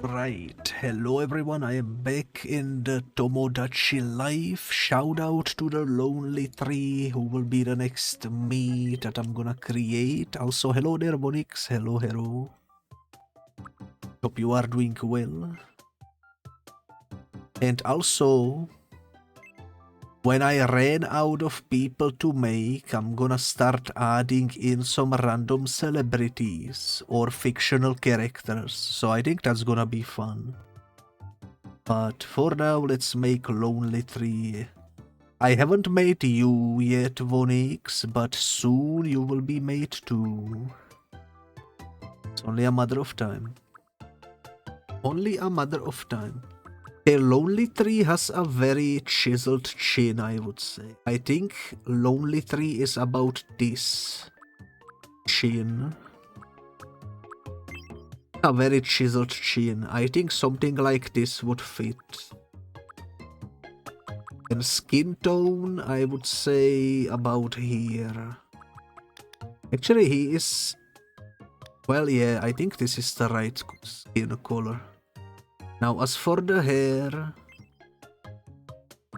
Right, hello everyone, I am back in the Tomodachi life. Shout out to the Lonely Tree, who will be the next me that I'm gonna create. Also, hello there, Bonix. Hello. Hope you are doing well. And also, when I ran out of people to make, I'm gonna start adding in some random celebrities or fictional characters. So I think that's gonna be fun. But for now, let's make Lonely Tree. I haven't made you yet, Vonix, but soon you will be made too. It's only a matter of time. Only a matter of time. Okay, Lonely Tree has a very chiseled chin, I would say. I think Lonely Tree is about this chin. A very chiseled chin. I think something like this would fit. And skin tone, I would say about here. Actually, he is... Well, yeah, I think this is the right skin color. Now, as for the hair...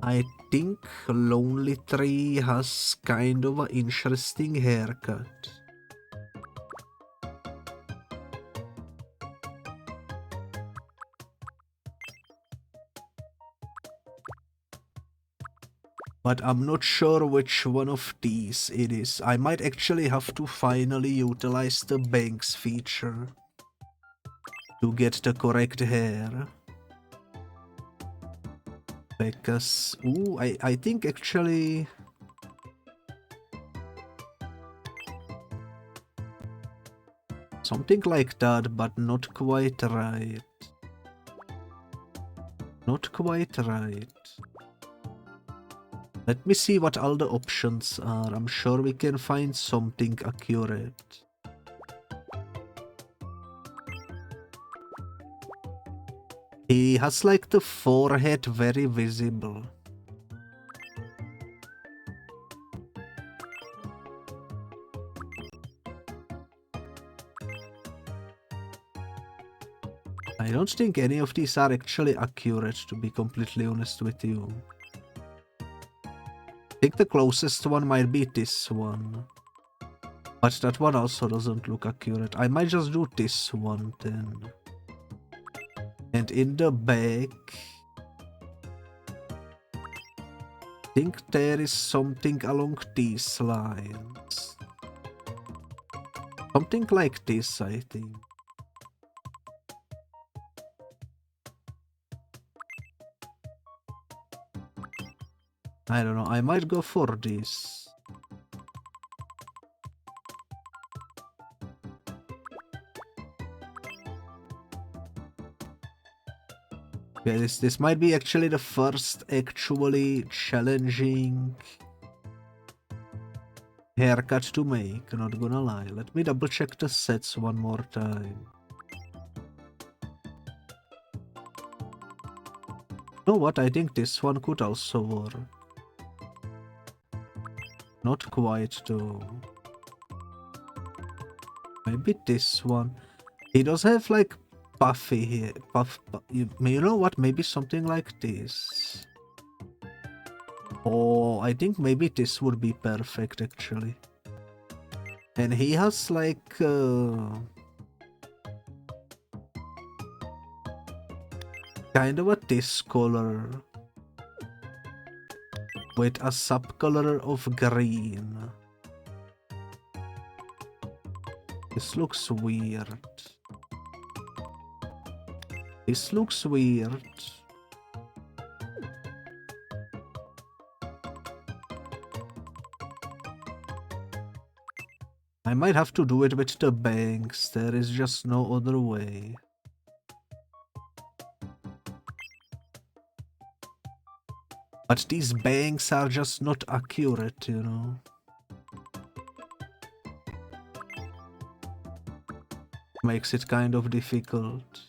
I think Lonely Tree has kind of an interesting haircut. But I'm not sure which one of these it is. I might actually have to finally utilize the bangs feature to get the correct hair. Because, ooh, I think actually... Something like that, but not quite right. Not quite right. Let me see what all the options are. I'm sure we can find something accurate. He has like the forehead very visible. I don't think any of these are actually accurate, to be completely honest with you. I think the closest one might be this one. But that one also doesn't look accurate. I might just do this one then. And in the back... I think there is something along these lines. Something like this, I think. I don't know, I might go for this. Yeah, this might be actually the first actually challenging haircut to make, not gonna lie. Let me double check the sets one more time. You know what, I think this one could also work. Not quite though. Maybe this one. He does have like puffy here. You know what? Maybe something like this. Oh, I think maybe this would be perfect actually. And he has like kind of a this color with a subcolor of green. This looks weird. This looks weird. I might have to do it with the bangs. There is just no other way. But these bangs are just not accurate, you know. Makes it kind of difficult.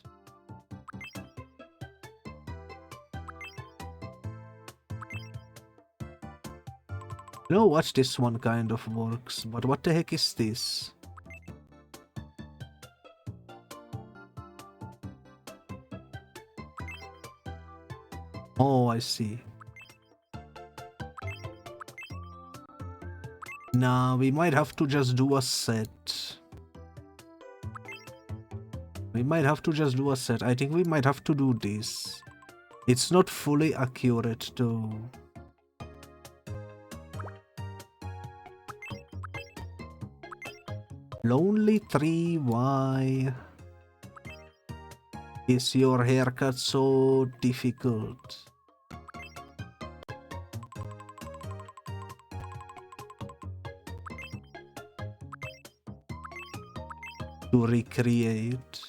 You know what, this one kind of works, but what the heck is this? Oh, I see. Nah, we might have to just do a set. We might have to just do a set. I think we might have to do this. It's not fully accurate though. Lonely Tree, why is your haircut so difficult? To recreate.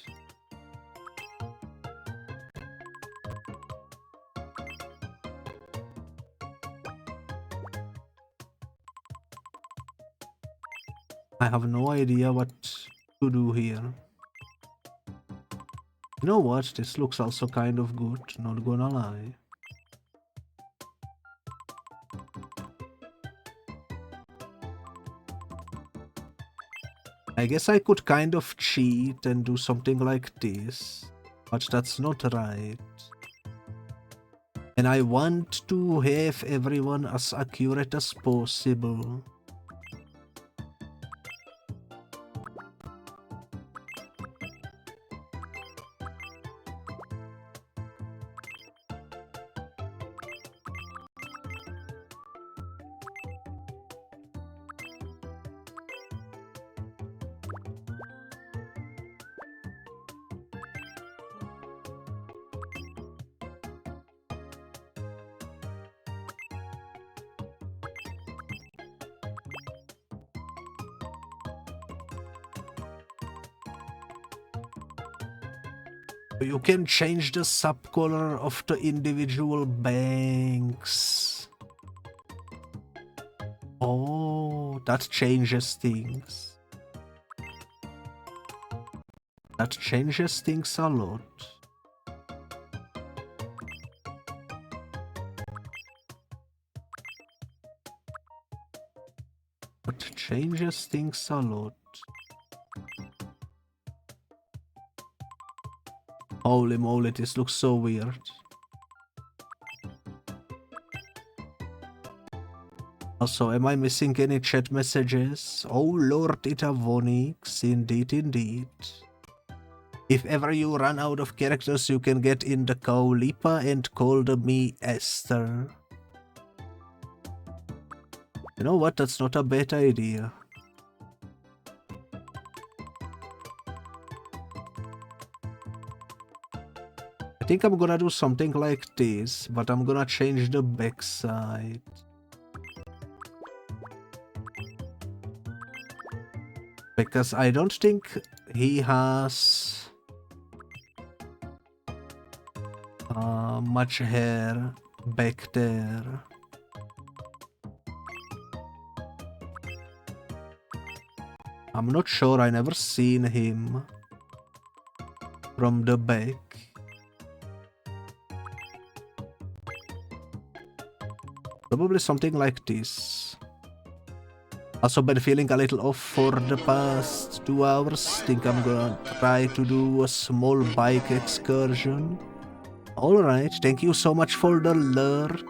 I have no idea what to do here. You know what? This looks also kind of good, not gonna lie. I guess I could kind of cheat and do something like this, but that's not right. And I want to have everyone as accurate as possible. You can change the subcolor of the individual banks. Oh, that changes things. That changes things a lot. That changes things a lot. Holy moly, this looks so weird. Also, am I missing any chat messages? Oh Lord, Itavonix, indeed, indeed. If ever you run out of characters, you can get in the Kaulipa and call me Esther. You know what? That's not a bad idea. I think I'm gonna do something like this, but I'm gonna change the backside. Because I don't think he has much hair back there. I'm not sure, I never seen him from the back. Probably something like this. Also been feeling a little off for the past 2 hours. Think I'm gonna try to do a small bike excursion. Alright, thank you so much for the lurk.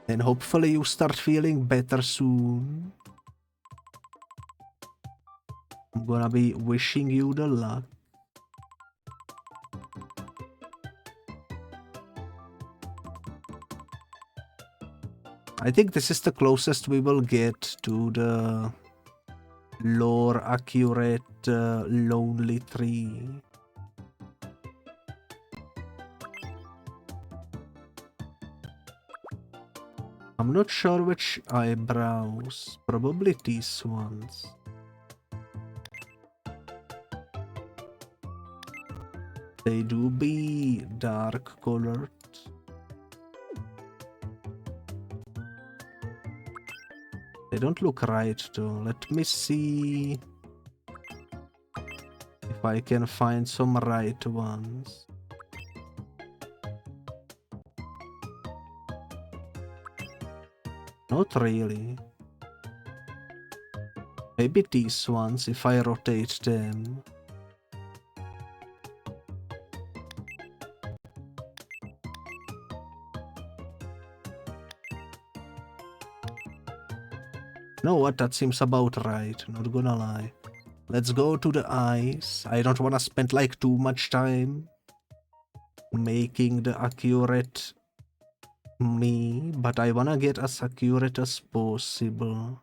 And hopefully you start feeling better soon. I'm gonna be wishing you the luck. I think this is the closest we will get to the lore accurate lonely tree. I'm not sure which eyebrows, probably these ones. They do be dark colored. They don't look right though. Let me see if I can find some right ones. Not really. Maybe these ones if I rotate them. You know what? That seems about right, not gonna lie. Let's go to the eyes. I don't wanna spend like too much time making the accurate me, but I wanna get as accurate as possible.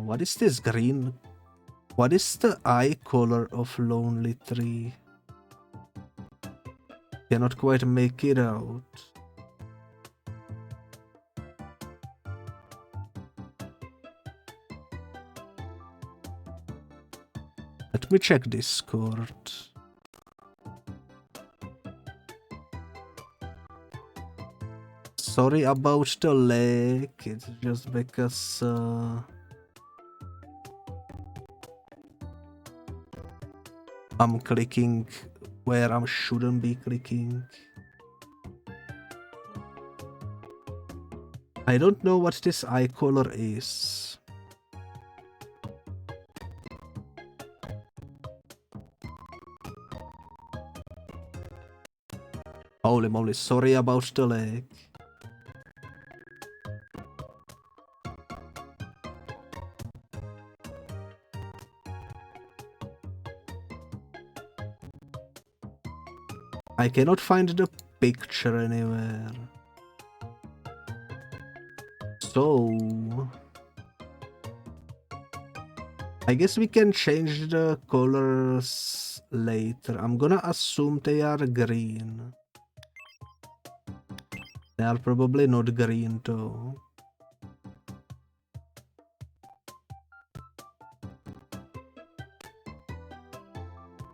What is this green? What is the eye color of Lonely Tree? Cannot quite make it out. Let me check Discord. Sorry about the lag, it's just because I'm clicking where I shouldn't be clicking. I don't know what this eye color is. Holy moly, sorry about the lag. I cannot find the picture anywhere. So I guess we can change the colors later. I'm gonna assume they are green. They are probably not green though.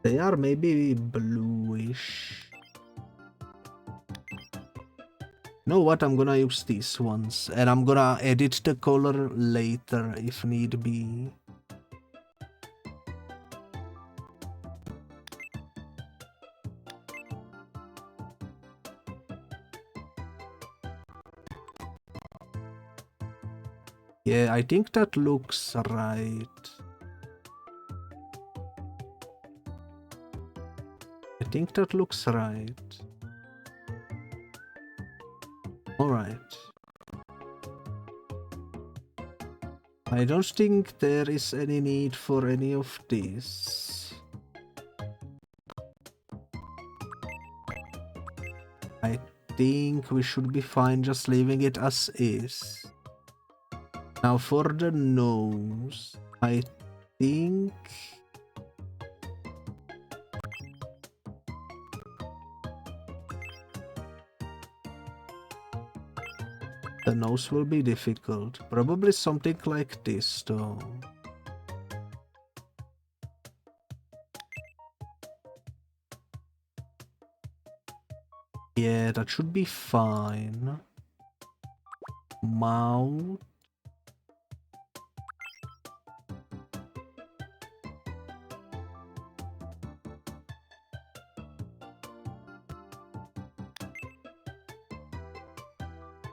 They are maybe bluish. You know what? I'm gonna use these ones and I'm gonna edit the color later if need be. Yeah, I think that looks right. I think that looks right. Alright. I don't think there is any need for any of this. I think we should be fine just leaving it as is. Now for the nose, I think the nose will be difficult. Probably something like this though. Yeah, that should be fine. Mouth.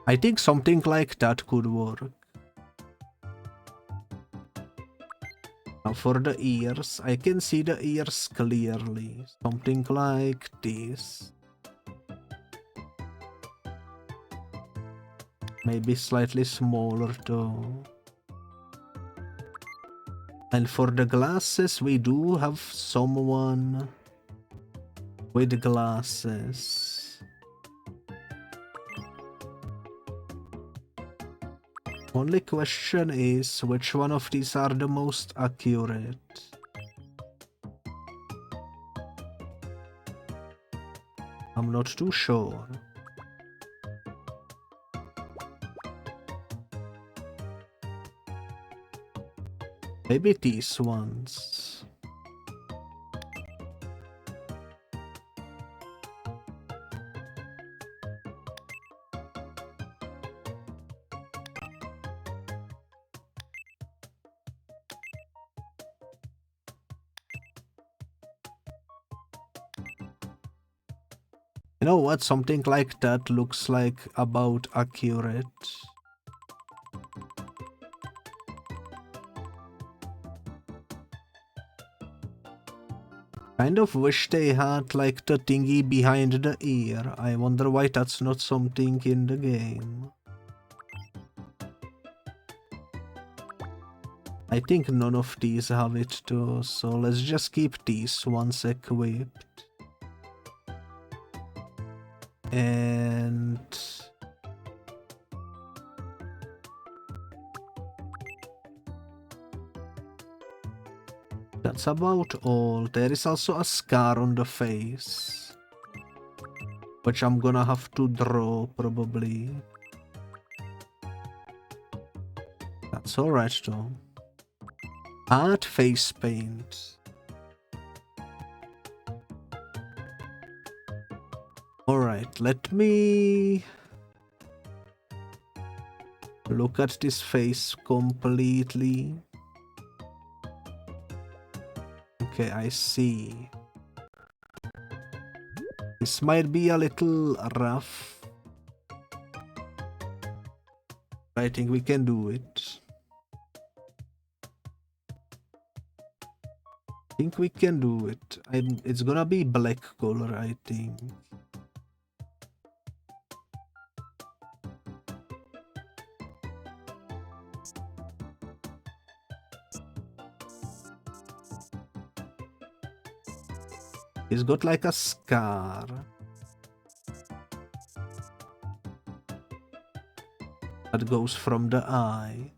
I think something like that could work. Now for the ears, I can see the ears clearly. Something like this. Maybe slightly smaller though. And for the glasses, we do have someone with glasses. Only question is, which one of these are the most accurate? I'm not too sure. Maybe these ones. You know what? Something like that looks like about accurate. Kind of wish they had like the thingy behind the ear. I wonder why that's not something in the game. I think none of these have it too, so let's just keep these ones equipped. And that's about all. There is also a scar on the face, which I'm gonna have to draw probably. That's alright though. Add face paint. Alright, let me look at this face completely. Okay, I see. This might be a little rough. I think we can do it. I think we can do it. It's gonna be black color, I think. He's got like a scar. That goes from the eye.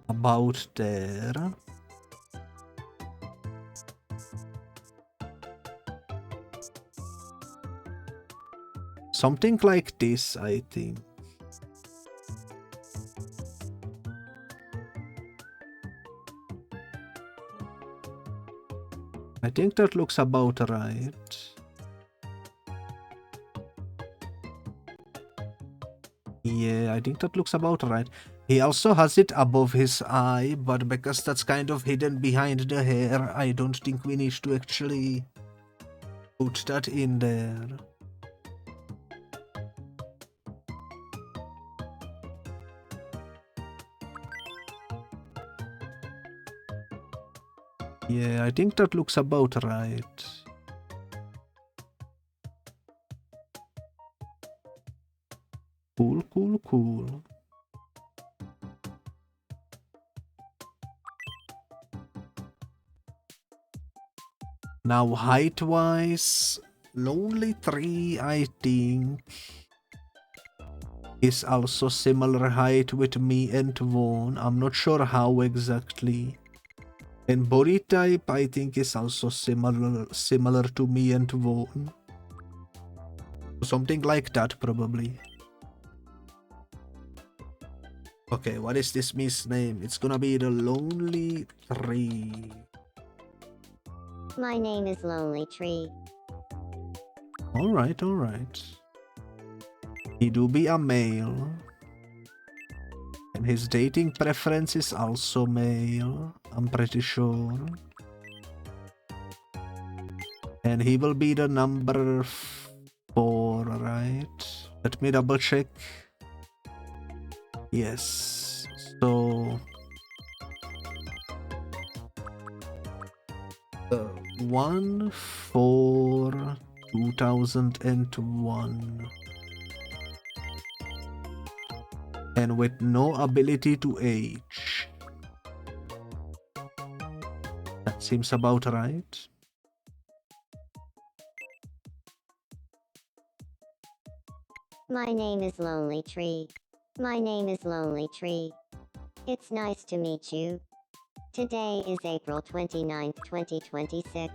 About there. Something like this, I think. I think that looks about right. Yeah, I think that looks about right. He also has it above his eye, but because that's kind of hidden behind the hair, I don't think we need to actually put that in there. Yeah, I think that looks about right. Cool, cool, cool. Now height-wise, Lonely Tree, I think, is also similar height with me and Vaughn. I'm not sure how exactly. And body type, I think, is also similar to me and Vaughn. Something like that, probably. Okay, what is this Miss name? It's gonna be the Lonely Tree. My name is Lonely Tree. Alright, alright. He do be a male. And his dating preference is also male, I'm pretty sure. And he will be the number 4, right? Let me double check. Yes, so... 1/4/2001. And with no ability to age. That seems about right. My name is Lonely Tree. My name is Lonely Tree. It's nice to meet you. Today is April 29th, 2026.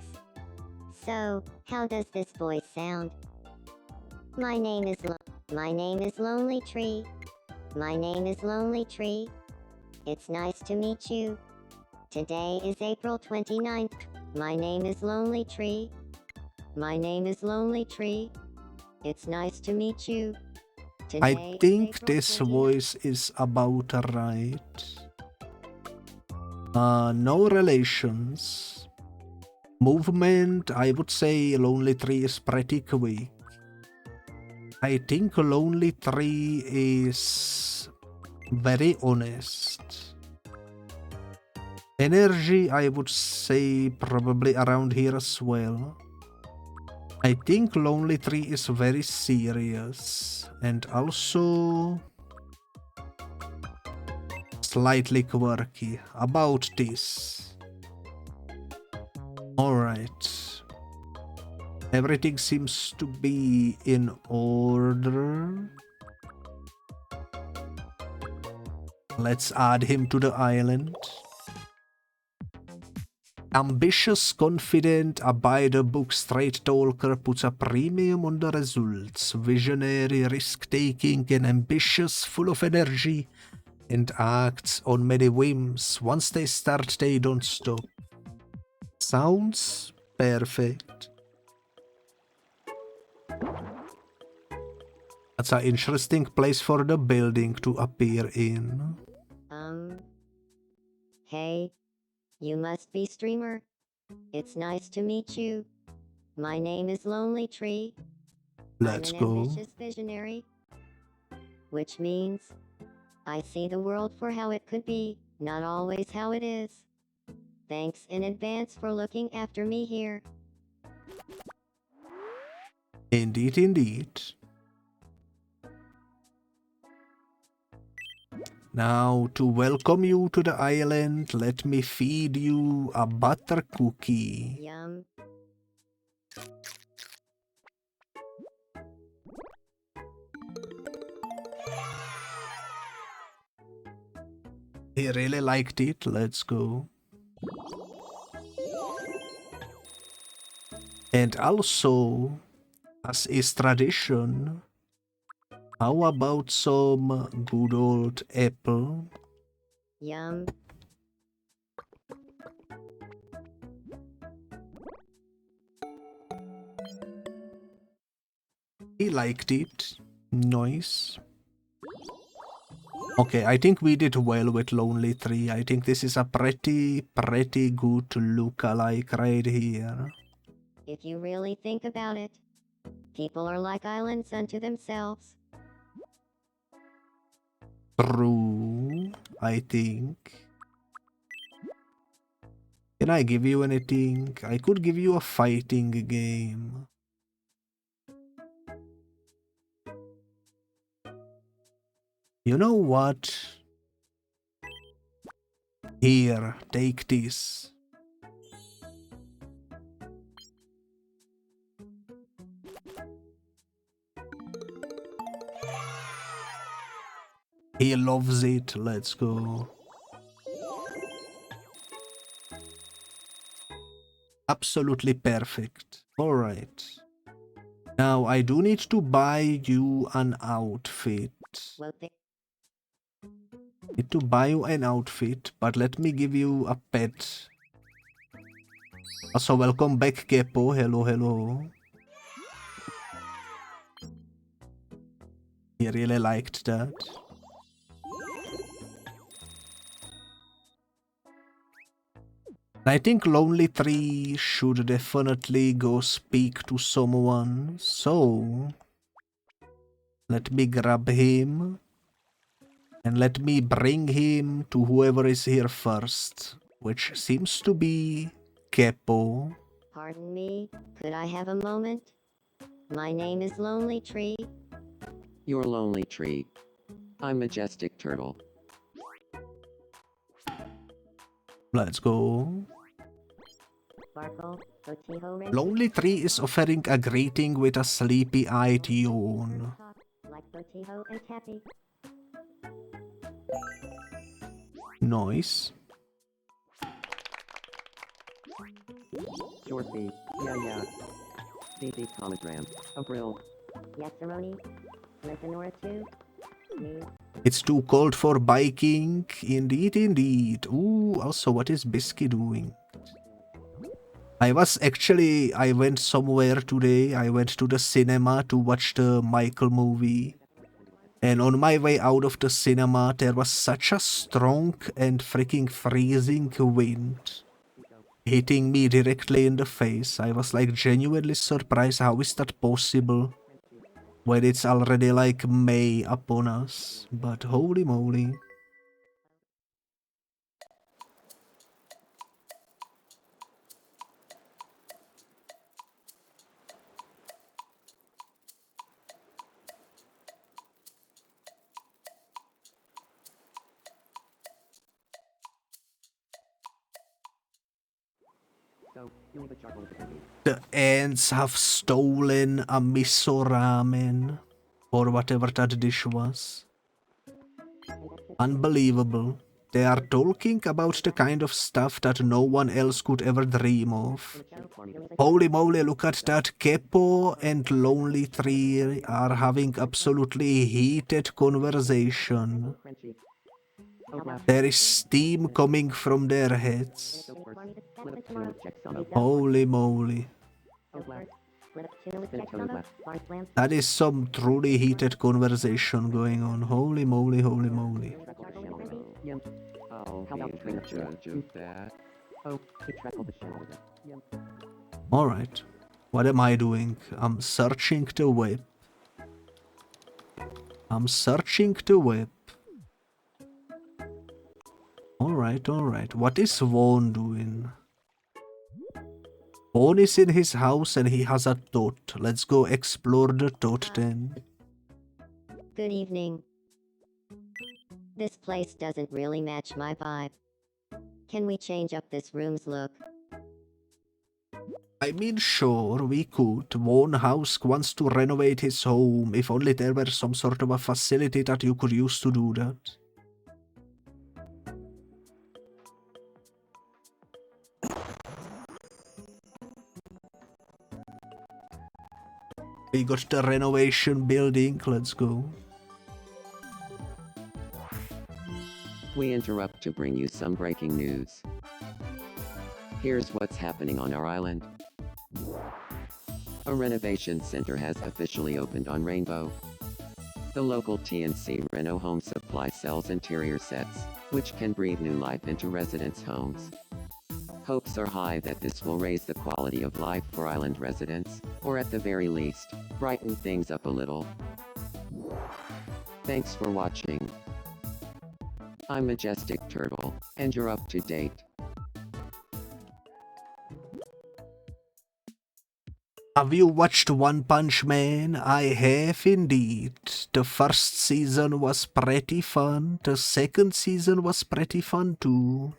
So, how does this voice sound? My name is Lonely Tree. My name is Lonely Tree. It's nice to meet you. Today is April 29th. My name is Lonely Tree. My name is Lonely Tree. It's nice to meet you. Today I think April this 29th. voice is about right. No relations. Movement, I would say Lonely Tree is pretty quick. I think Lonely Tree is very honest. Energy, I would say probably around here as well. I think Lonely Tree is very serious and also slightly quirky about this. Alright. Everything seems to be in order. Let's add him to the island. Ambitious, confident, a by-the-book straight talker puts a premium on the results. Visionary, risk-taking and ambitious, full of energy, and acts on many whims. Once they start, they don't stop. Sounds perfect. That's an interesting place for the building to appear in. Hey, you must be streamer. It's nice to meet you. My name is Lonely Tree. Let's I'm an go. ambitious visionary, which means I see the world for how it could be, not always how it is. Thanks in advance for looking after me here. Indeed, indeed. Now, to welcome you to the island, let me feed you a butter cookie. Yum. He really liked it. Let's go. And also, as is tradition, how about some good old apple? Yum. He liked it. Nice. Okay, I think we did well with Lonely Tree. I think this is a pretty good look-alike right here. If you really think about it, people are like islands unto themselves. True, I think. Can I give you anything? I could give you a fighting game. You know what? Here, take this. He loves it. Let's go. Absolutely perfect. Alright. Now, I do need to buy you an outfit. Well, Need to buy you an outfit, but let me give you a pet. Also, welcome back, Geppo. Hello, hello. He really liked that. I think Lonely Tree should definitely go speak to someone, so let me grab him and let me bring him to whoever is here first, which seems to be Keppo. pardon me, could I have a moment? My name is Lonely Tree. You're Lonely Tree. I'm Majestic Turtle. Let's go. Sparkle, Sotiho Red. Lonely Tree is offering a greeting with a sleepy-eyed yawn. Like Sotiho and Tappy. Nice. Dorothy. Yeah. Baby hologram. April. Yes, Cerrone. Lentinora too. Me. It's too cold for biking. Indeed, indeed. Ooh, also, what is Bisky doing? I went somewhere today. I went to the cinema to watch the Michael movie. And on my way out of the cinema, there was such a strong and freaking freezing wind hitting me directly in the face. I was like genuinely surprised. How is that possible when it's already like May upon us? But holy moly. The ants have stolen a miso ramen, or whatever that dish was. Unbelievable. They are talking about the kind of stuff that no one else could ever dream of. Holy moly, look at that. Kepo and Lonely Tree are having absolutely heated conversation. There is steam coming from their heads. Holy moly. That is some truly heated conversation going on. Holy moly, holy moly. Alright. What am I doing? I'm searching the web. Alright. What is Vaughn doing? Vaughn is in his house and he has a tot. Let's go explore the tot then. Good evening. This place doesn't really match my vibe. Can we change up this room's look? I mean, sure, we could. Vaughn House wants to renovate his home. If only there were some sort of a facility that you could use to do that. We got the renovation building. Let's go. We interrupt to bring you some breaking news. Here's what's happening on our island. A renovation center has officially opened on Rainbow. The local TNC Reno Home Supply sells interior sets, which can breathe new life into residents' homes. Hopes are high that this will raise the quality of life for island residents, or at the very least, brighten things up a little. Thanks for watching. I'm Majestic Turtle, and you're up to date. Have you watched One Punch Man? I have indeed. The first season was pretty fun. The second season was pretty fun too.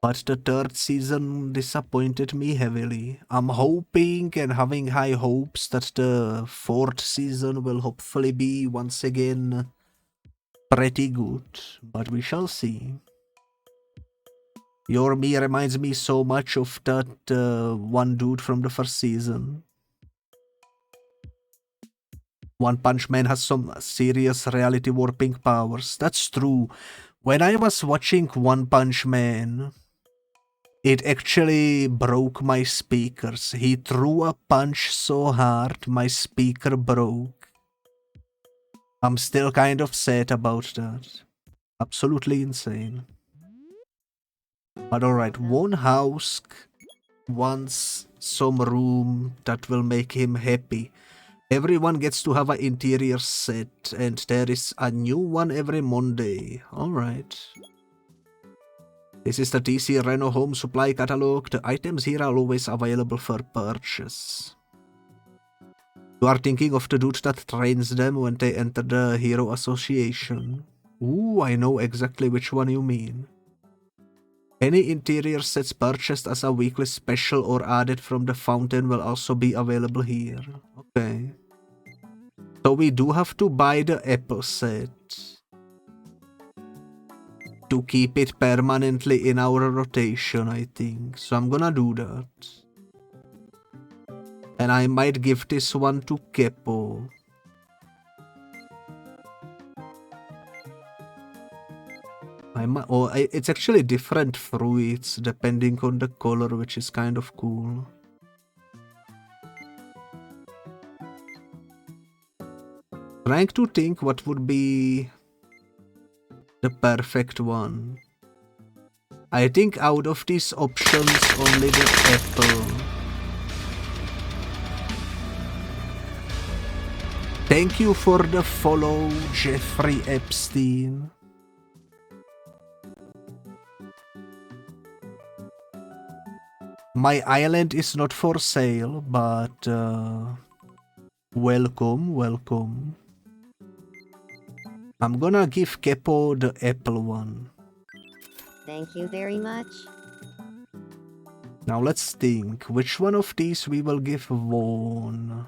But the third season disappointed me heavily. I'm hoping and having high hopes that the fourth season will hopefully be once again pretty good. But we shall see. Your me reminds me so much of that one dude from the first season. One Punch Man has some serious reality warping powers. That's true. When I was watching One Punch Man, it actually broke my speakers. He threw a punch so hard my speaker broke. I'm still kind of sad about that. Absolutely insane. But alright, one house wants some room that will make him happy. Everyone gets to have an interior set, and there is a new one every Monday. Alright. This is the TC Reno Home Supply Catalog. The items here are always available for purchase. You are thinking of the dude that trains them when they enter the Hero Association. Ooh, I know exactly which one you mean. Any interior sets purchased as a weekly special or added from the fountain will also be available here. Okay. So we do have to buy the apple set to keep it permanently in our rotation, I think. So I'm gonna do that. And I might give this one to Kepo. It's actually different fruits depending on the color, which is kind of cool. Trying to think what would be the perfect one. I think out of these options, only the apple. Thank you for the follow, Jeffrey Epstein. My island is not for sale, but welcome, welcome. I'm gonna give Kepo the apple one. Thank you very much. Now let's think, which one of these we will give Vaughn?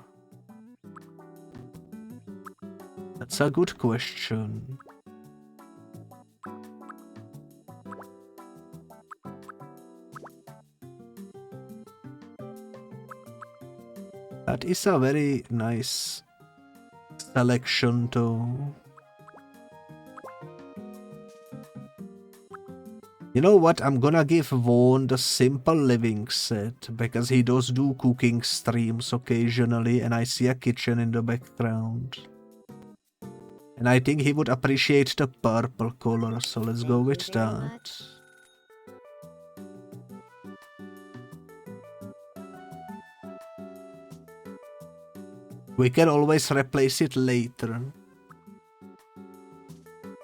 That's a good question. That is a very nice selection too. You know what, I'm gonna give Vaughn the simple living set, because he does do cooking streams occasionally and I see a kitchen in the background. And I think he would appreciate the purple color, so let's go with that. We can always replace it later.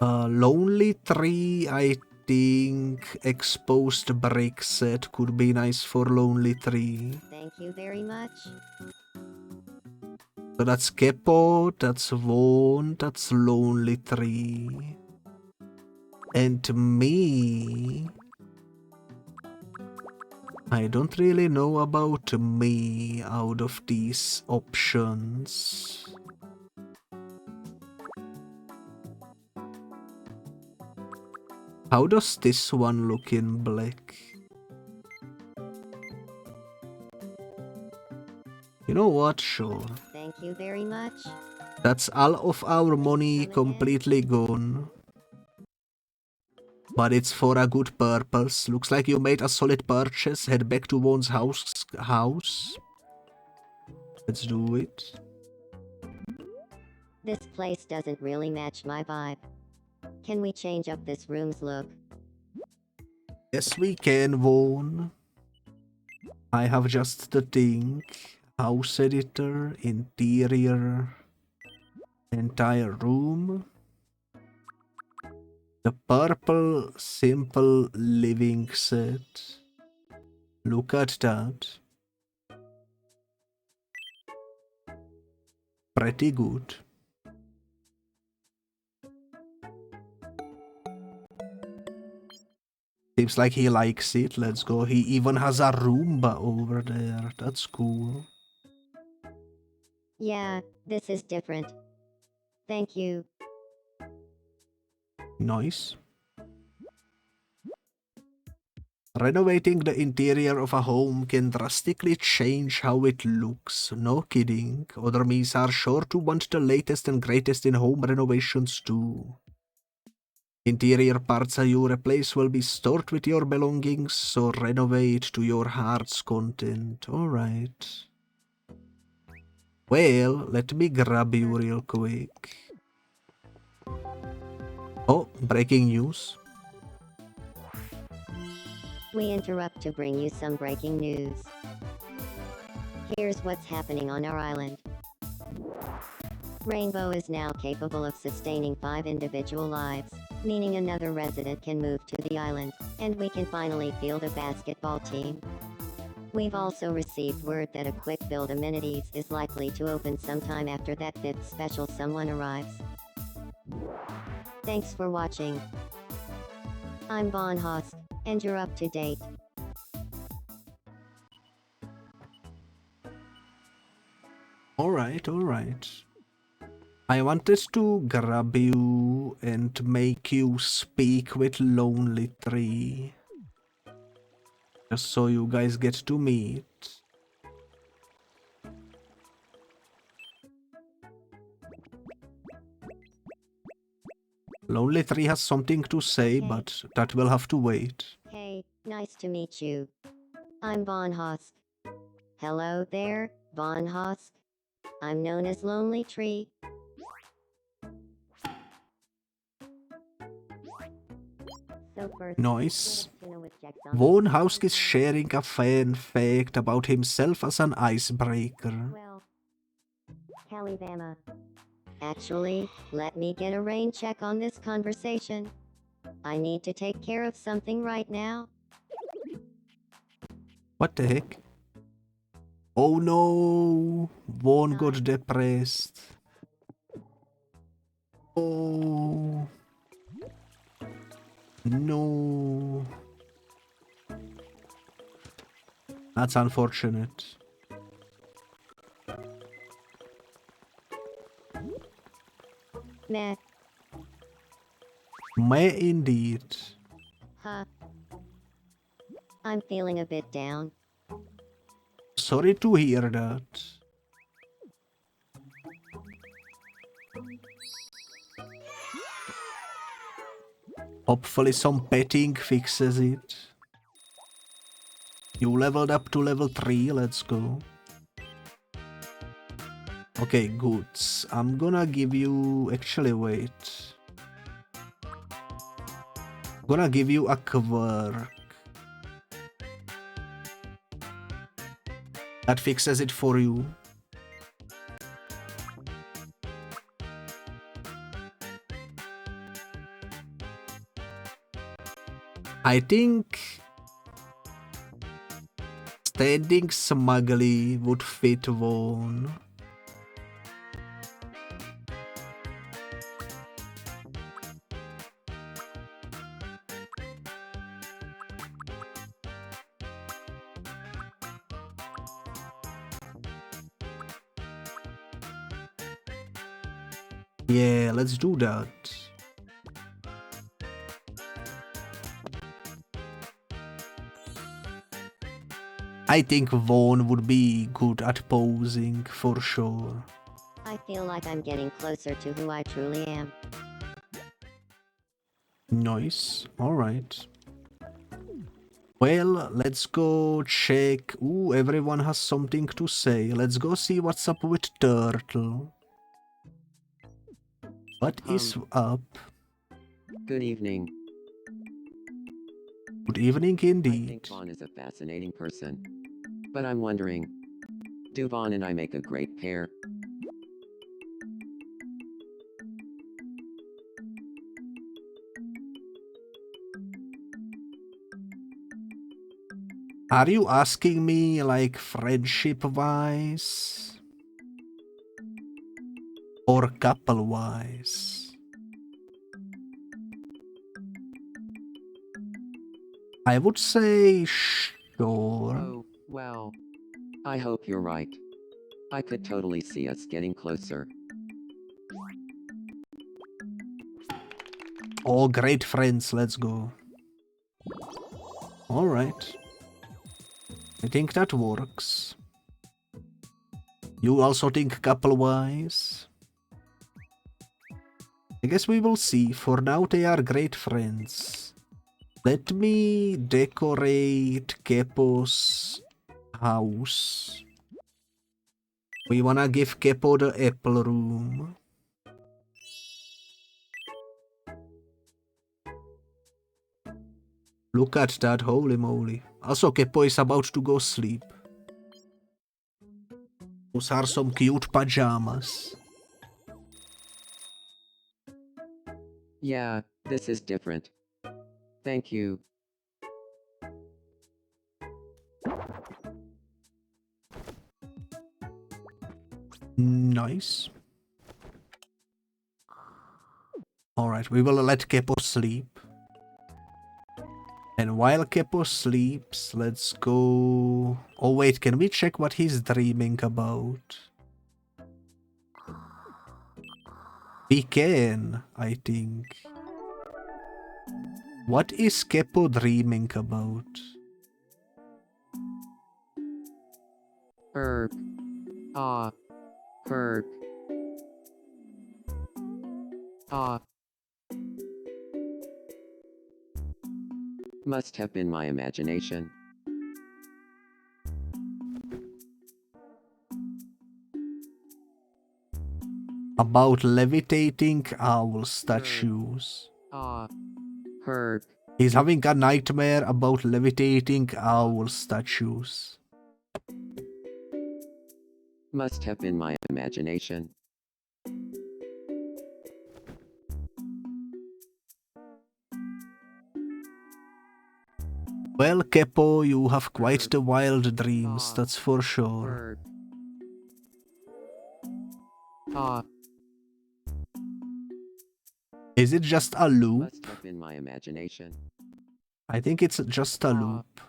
Lonely Tree, I think exposed brick set could be nice for Lonely Tree. Thank you very much. So that's Kepo, that's Vaughn, that's Lonely Tree. And me... I don't really know about me out of these options. How does this one look in black? You know what? Sure. Thank you very much. That's all of our money completely gone. But it's for a good purpose. Looks like you made a solid purchase. Head back to Vaughn's house. Let's do it. This place doesn't really match my vibe. Can we change up this room's look? Yes, we can, Vaughn. I have just the thing. House editor, interior, entire room. The purple simple living set. Look at that. Pretty good. Seems like he likes it. Let's go. He even has a Roomba over there. That's cool. Yeah, this is different. Thank you. Nice. Renovating the interior of a home can drastically change how it looks. No kidding. Other me's are sure to want the latest and greatest in home renovations too. Interior parts you replace will be stored with your belongings, so renovate to your heart's content. Alright. Well, let me grab you real quick. Oh, breaking news. We interrupt to bring you some breaking news. Here's what's happening on our island. Rainbow is now capable of sustaining 5 individual lives, meaning another resident can move to the island, and we can finally field a basketball team. We've also received word that a quick build amenities is likely to open sometime after that 5th special someone arrives. Thanks for watching. I'm Von Hosk, and you're up to date. Alright. I wanted to grab you and make you speak with Lonely Tree. Just so you guys get to meet. Lonely Tree has something to say, but that will have to wait. Hey, nice to meet you. I'm Von Hosk. Hello there, Von Hosk. I'm known as Lonely Tree. So first, Nice. let us know with checks on Von this. Hosk is sharing a fan fact about himself as an icebreaker. Well, Calibama. Actually, let me get a rain check on this conversation. I need to take care of something right now. What the heck? Oh no! Vaughn got depressed. Oh. No. That's unfortunate. Meh. May indeed. Huh. I'm feeling a bit down. Sorry to hear that. Hopefully some petting fixes it. You leveled up to level 3, let's go. Okay, good. I'm gonna give you... Actually, wait. I'm gonna give you a quirk. That fixes it for you. I think standing smugly would fit Vaughn. Yeah, let's do that. I think Vaughn would be good at posing, for sure. I feel like I'm getting closer to who I truly am. Nice, alright. Well, let's go check... Ooh, everyone has something to say. Let's go see what's up with Turtle. What is up? Good evening. Good evening I indeed. think Vaughn is a fascinating person. But I'm wondering, do Vaughn and I make a great pair? Are you asking me, like, friendship-wise? Or couple-wise? I would say sure. Oh, well. I hope you're right. I could totally see us getting closer. Oh, great friends, let's go. Alright. I think that works. You also think couple-wise? I guess we will see. For now, they are great friends. Let me decorate Kepo's house. We wanna give Kepo the apple room. Look at that, holy moly. Also, Kepo is about to go sleep. Those are some cute pajamas. Yeah, this is different. Thank you. Nice. Alright, we will let Kepo sleep. And while Kepo sleeps, let's go... Oh wait, can we check what he's dreaming about? We can, I think. What is Kepo dreaming about? Herb. Ah. Herb. Ah. Must have been my imagination. About levitating owl statues. Ah. Herb. He's having a nightmare about levitating owl statues. Must have been my imagination. Well, Kepo, you have quite the wild dreams, that's for sure. Herb. Ah. Is it just a loop? Must have been my imagination. I think it's just a loop.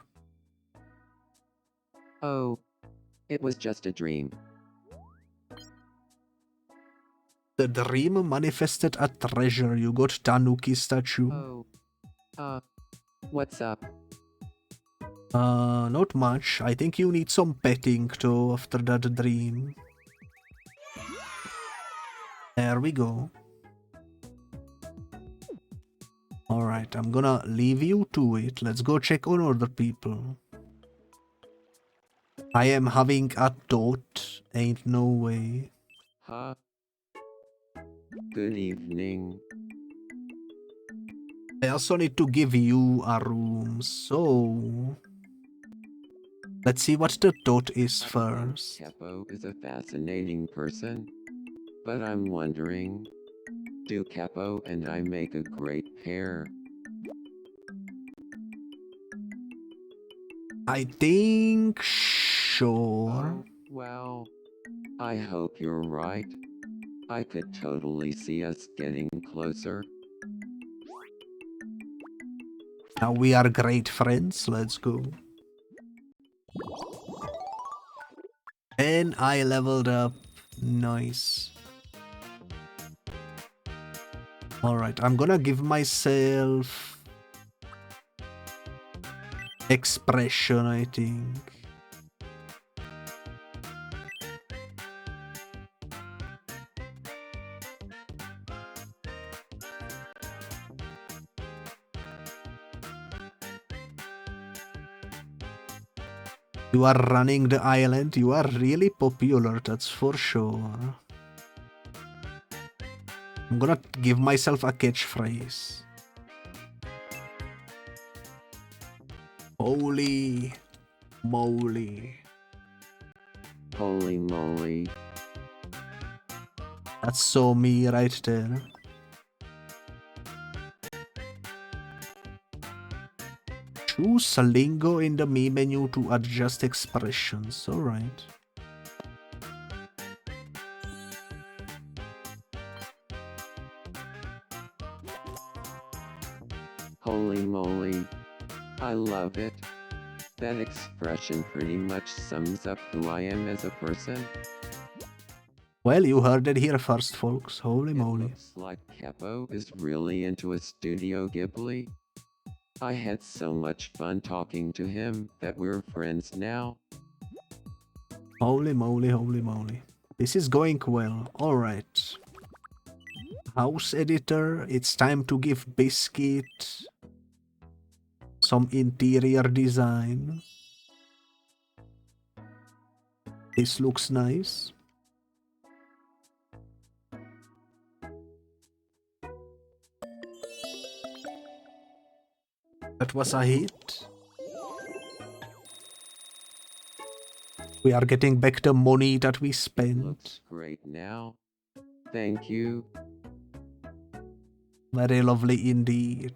Oh, it was just a dream. The dream manifested a treasure. You got Tanuki statue. Oh, what's up? Not much. I think you need some petting too after that dream. There we go. Alright, I'm gonna leave you to it. Let's go check on other people. I am having a thought. Ain't no way. Huh? Good evening. I also need to give you a room, so... Let's see what the thought is first. Capo is a fascinating person. But I'm wondering, do Capo and I make a great pair? I think... Sure. Oh, well, I hope you're right. I could totally see us getting closer. Now we are great friends. Let's go. And I leveled up. Nice. Alright, I'm gonna give myself expression, I think. You are running the island, you are really popular, that's for sure. I'm gonna give myself a catchphrase. Holy moly. Holy moly. That's so me right there. Choose a lingo in the me menu to adjust expressions. Alright. Holy moly. I love it. That expression pretty much sums up who I am as a person. Well, you heard it here first, folks. Holy It moly. looks like Capo is really into a Studio Ghibli. I had so much fun talking to him that we're friends now. Holy moly, holy moly. This is going well. Alright. House editor, it's time to give Biscuit some interior design. This looks nice. That was a hit. We are getting back the money that we spent. Looks great now. Thank you. Very lovely indeed.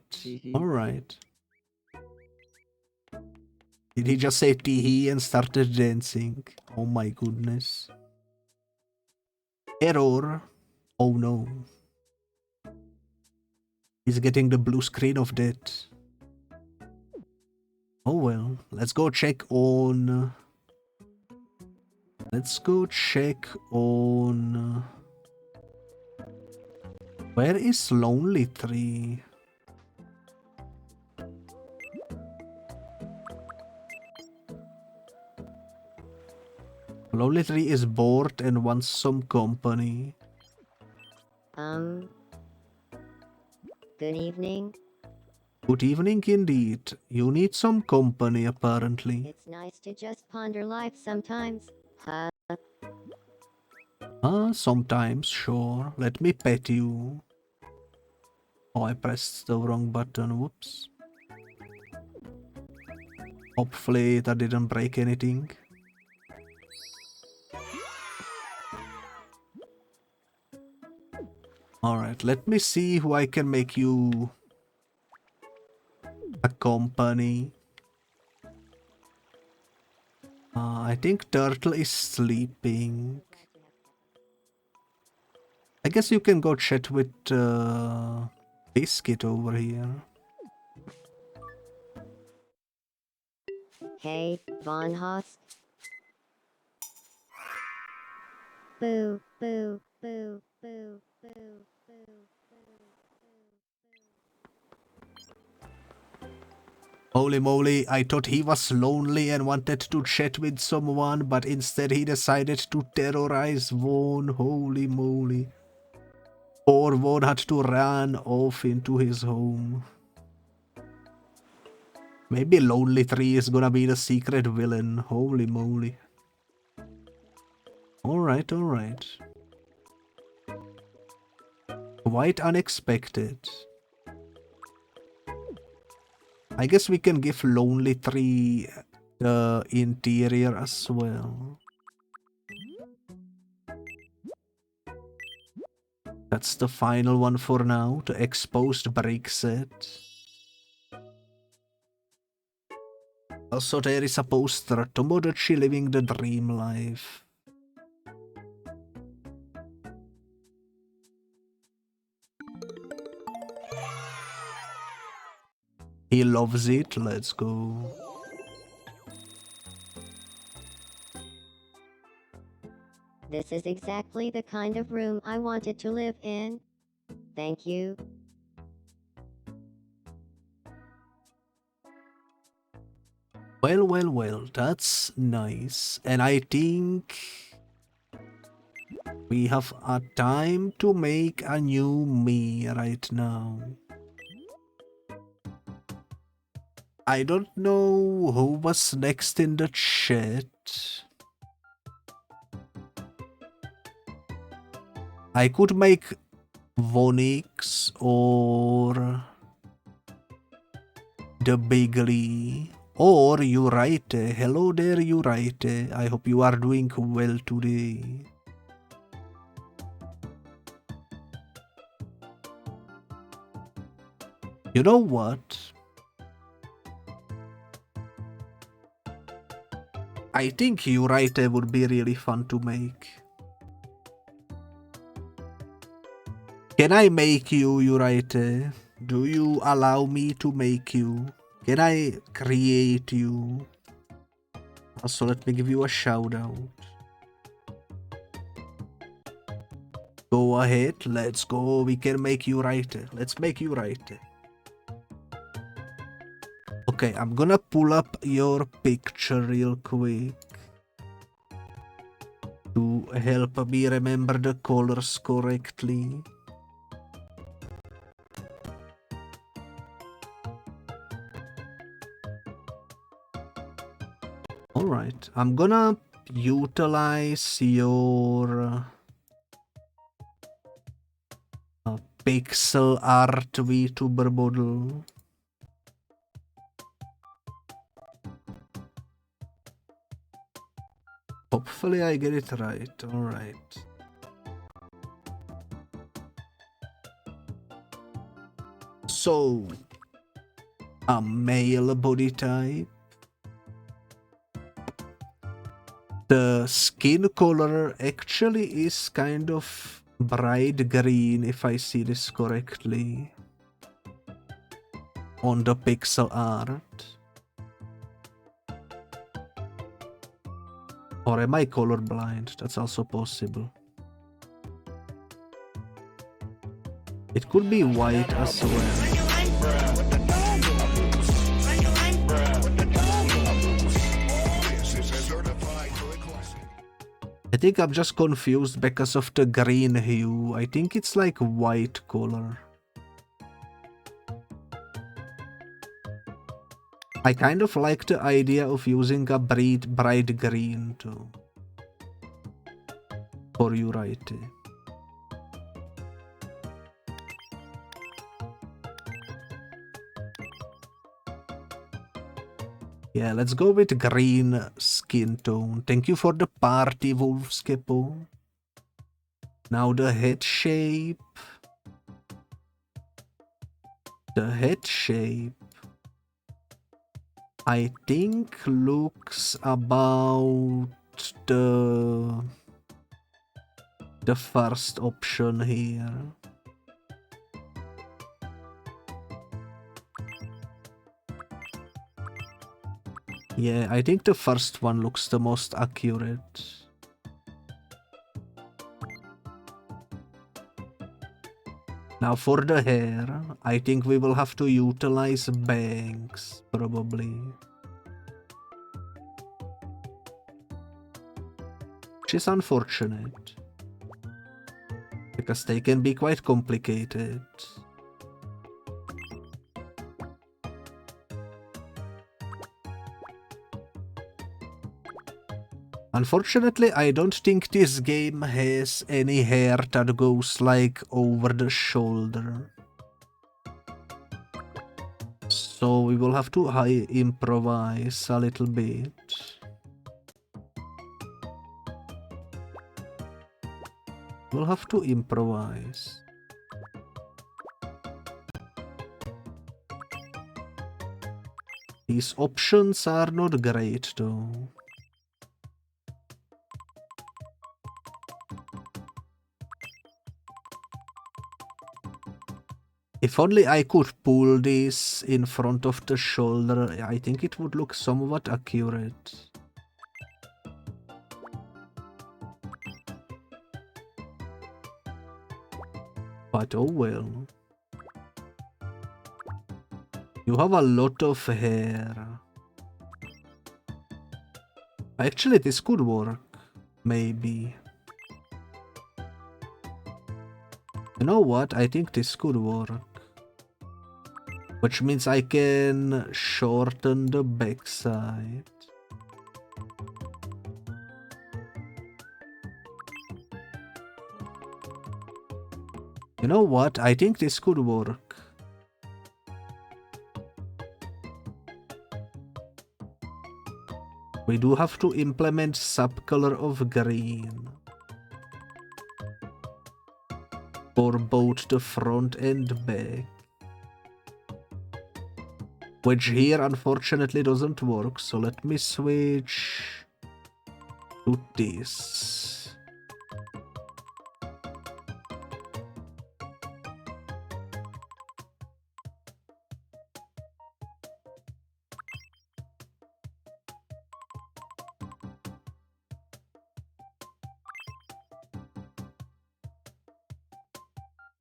Alright. Did he just say tee and started dancing? Oh my goodness. Error. Oh no. He's getting the blue screen of that. Oh well. Let's go check on... Let's go check on... Where is Lonely Tree? Lonely Tree is bored and wants some company. Good evening. Good evening indeed. You need some company apparently. It's nice to just ponder life sometimes. Sometimes, sure. Let me pet you. Oh, I pressed the wrong button. Whoops. Hopefully that didn't break anything. Alright, let me see who I can make you a company. I think Turtle is sleeping. I guess you can go chat with Biscuit over here. Hey, Von Haas. boo, boo, boo, boo, boo, boo. Holy moly, I thought he was lonely and wanted to chat with someone, but instead he decided to terrorize Vaughn. Holy moly. Poor Vaughn had to run off into his home. Maybe Lonely Tree is gonna be the secret villain. Holy moly. Alright, alright. Quite unexpected. I guess we can give Lonely Tree the interior as well. That's the final one for now, the exposed brick set. Also there is a poster, Tomodachi living the dream life. He loves it, let's go. This is exactly the kind of room I wanted to live in. Thank you. Well, well, well, that's nice. And I think we have a time to make a new me right now. I don't know who was next in the chat. I could make Vonix or the Bigly or Yuraite. Hello there, Yuraite. I hope you are doing well today. You know what? I think Yuraite would be really fun to make. Can I make you, Yuraite? Do you allow me to make you? Can I create you? Also, let me give you a shout out. Go ahead, let's go. We can make Yuraite. Let's make Yuraite. Okay, I'm gonna pull up your picture real quick to help me remember the colors correctly. Alright, I'm gonna utilize your pixel art VTuber model. Hopefully I get it right, alright. So, a male body type. The skin color actually is kind of bright green, if I see this correctly, on the pixel art. Or am I colorblind? That's also possible. It could be white as well. I think I'm just confused because of the green hue. I think it's like white color. I kind of like the idea of using a bright green too. For Yuraite. Yeah, let's go with green skin tone. Thank you for the party, Wolfskepo. Now the head shape. The head shape, I think, looks about the first option here. Yeah, I think the first one looks the most accurate. Now for the hair, I think we will have to utilize bangs, probably. Which is unfortunate, because they can be quite complicated. Unfortunately, I don't think this game has any hair that goes like over the shoulder. So we will have to improvise a little bit. We'll have to improvise. These options are not great though. If only I could pull this in front of the shoulder, I think it would look somewhat accurate. But oh well. You have a lot of hair. Actually, this could work. Maybe. You know what? I think this could work. Which means I can shorten the backside. You know what? I think this could work. We do have to implement subcolor of green for both the front and back. Which here unfortunately doesn't work, so let me switch to this.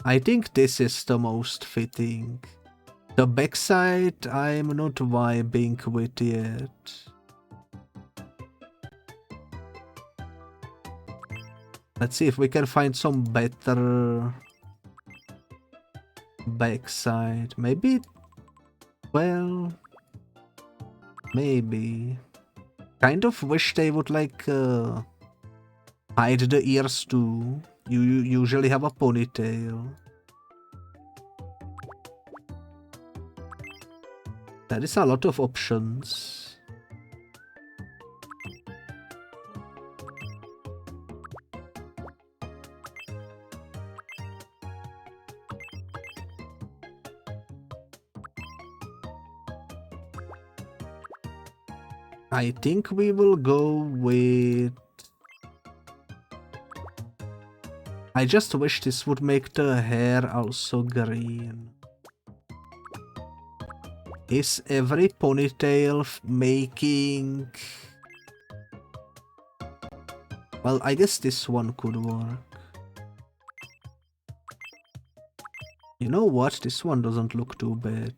I think this is the most fitting. The backside I'm not vibing with yet. Let's see if we can find some better backside. Maybe, well, maybe. Kind of wish they would like hide the ears too. You usually have a ponytail. There is a lot of options. I think we will go with... I just wish this would make the hair also green. Is every ponytail making... Well, I guess this one could work. You know what? This one doesn't look too bad.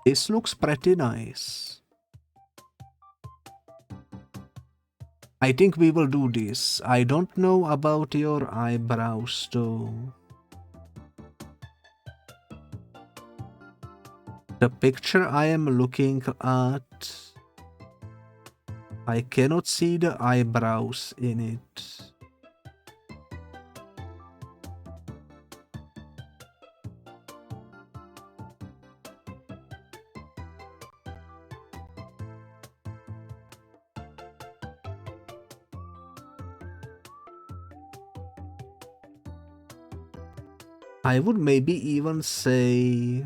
This looks pretty nice. I think we will do this. I don't know about your eyebrows though. The picture I am looking at, I cannot see the eyebrows in it. I would maybe even say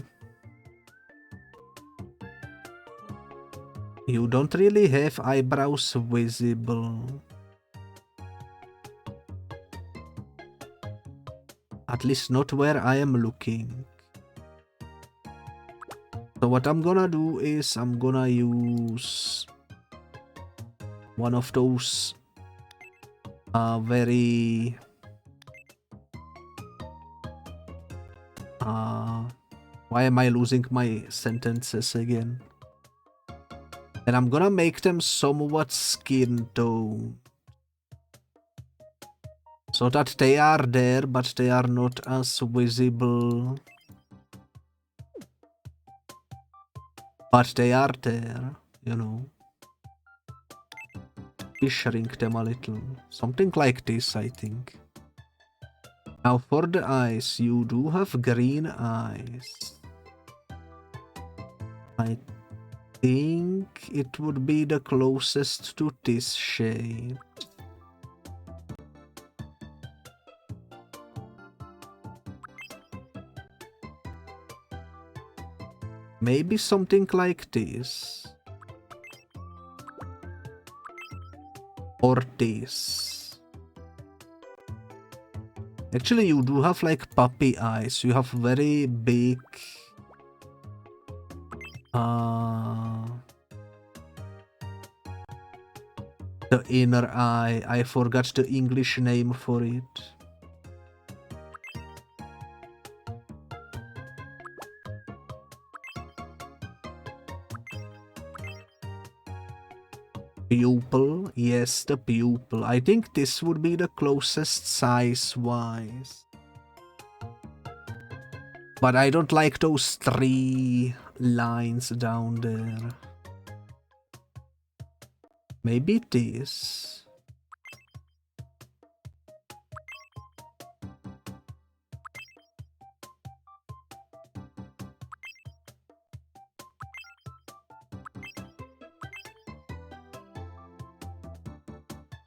you don't really have eyebrows visible. At least not where I am looking. So what I'm gonna do is I'm gonna use one of those very Why am I losing my sentences again? And I'm gonna make them somewhat skin tone, so that they are there, but they are not as visible. But they are there, you know. We shrink them a little. Something like this, I think. Now for the eyes, you do have green eyes. I think it would be the closest to this shade. Maybe something like this. Or this. Actually, you do have like puppy eyes. You have very big... the inner eye. I forgot the English name for it. Pupil, yes, the pupil. I think this would be the closest size-wise. But I don't like those 3 lines down there. Maybe this.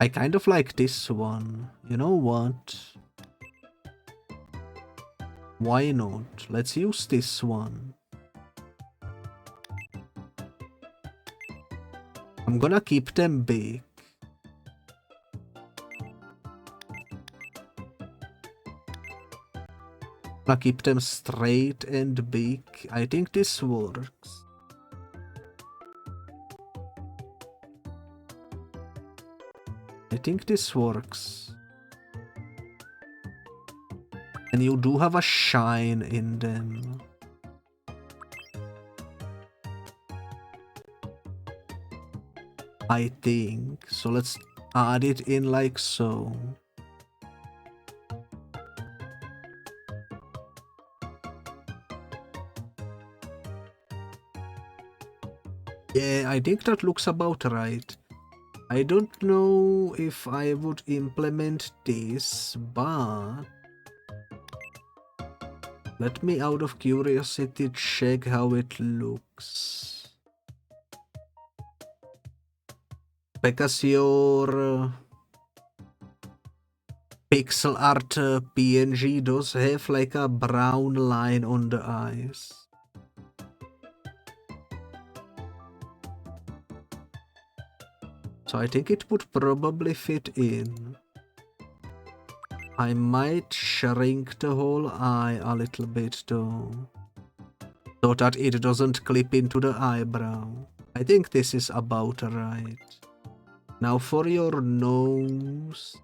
I kind of like this one. You know what? Why not? Let's use this one. I'm gonna keep them big. Gonna keep them straight and big. I think this works. I think this works. And you do have a shine in them. I think. So let's add it in like so. Yeah, I think that looks about right. I don't know if I would implement this, but let me out of curiosity check how it looks. Because your pixel art PNG does have like a brown line on the eyes. So I think it would probably fit in. I might shrink the whole eye a little bit though, so that it doesn't clip into the eyebrow. I think this is about right. Now for your nose,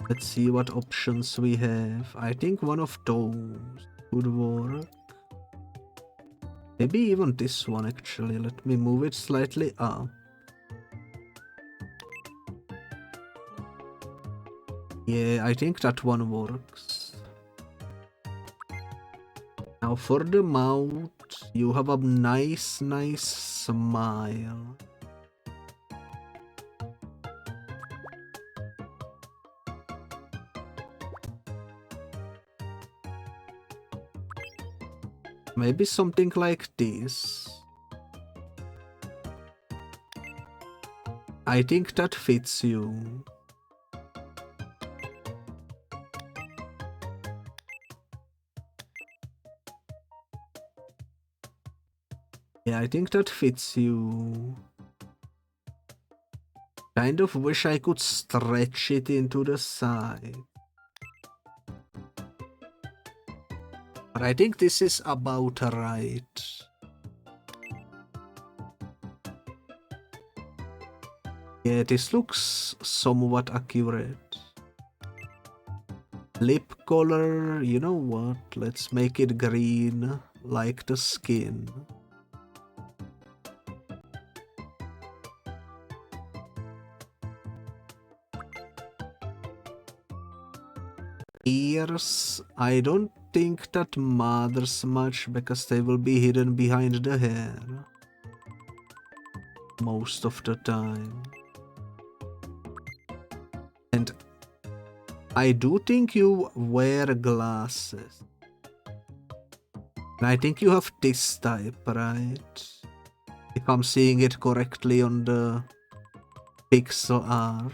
let's see what options we have. I think one of those would work. Maybe even this one actually. Let me move it slightly up. Yeah, I think that one works. Now for the mouth, you have a nice smile. Maybe something like this. I think that fits you. Yeah, I think that fits you. Kind of wish I could stretch it into the side. But I think this is about right. Yeah, this looks somewhat accurate. Lip color, you know what? Let's make it green, like the skin. Ears, I don't think that matters much because they will be hidden behind the hair most of the time. And I do think you wear glasses. And I think you have this type, right? If I'm seeing it correctly on the pixel art.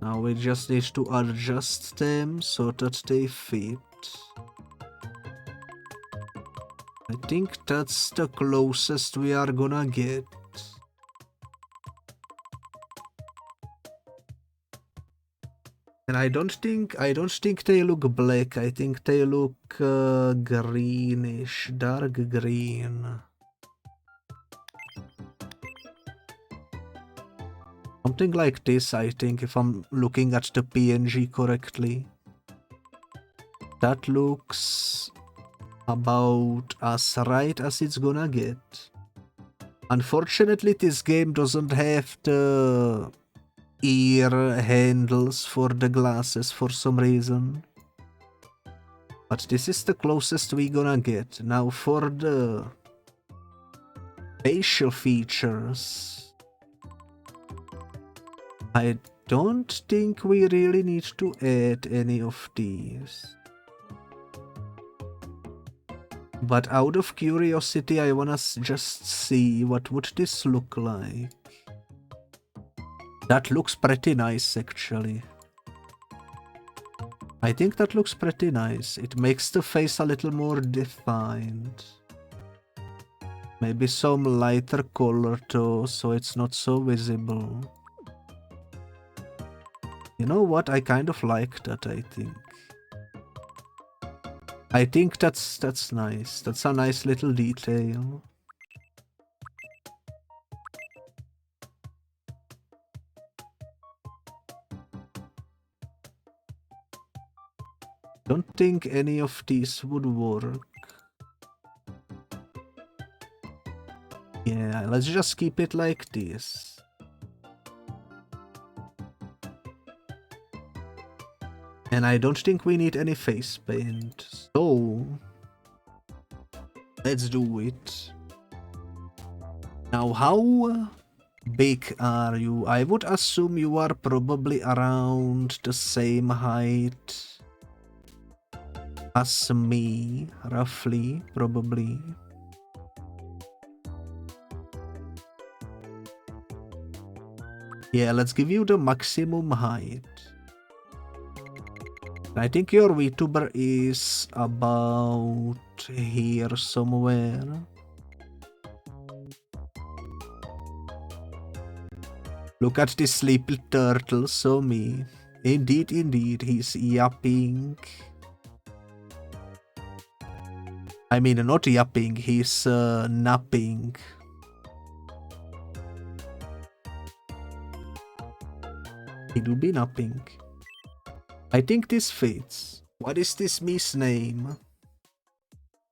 Now we just need to adjust them so that they fit. I think that's the closest we are gonna get. And I don't think they look black. I think they look greenish, dark green. Something like this, I think, if I'm looking at the PNG correctly. That looks about as right as it's gonna get. Unfortunately, this game doesn't have the ear handles for the glasses for some reason. But this is the closest we're gonna get. Now for the facial features, I don't think we really need to add any of these. But out of curiosity, I wanna just see what would this look like. That looks pretty nice, actually. I think that looks pretty nice. It makes the face a little more defined. Maybe some lighter color too, so it's not so visible. You know what? I kind of like that, I think. I think that's nice. That's a nice little detail. Don't think any of these would work. Yeah, let's just keep it like this. And I don't think we need any face paint, so let's do it. Now, how big are you? I would assume you are probably around the same height as me, roughly, probably. Yeah, let's give you the maximum height. I think your VTuber is about here somewhere. Look at this sleepy turtle, so me. Indeed, indeed, he's yapping. I mean, not yapping, he's napping. He do be napping. I think this fits. What is this Miss name?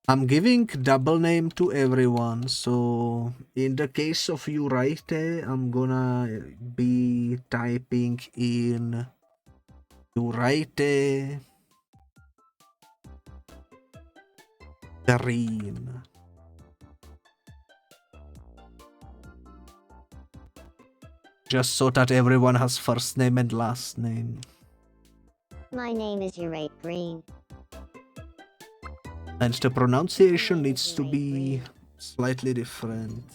I'm giving double name to everyone, so in the case of Yuraite, I'm gonna be typing in Yuraite Green. Just so that everyone has first name and last name. My name is Yuraite Green. And the pronunciation needs to be slightly different.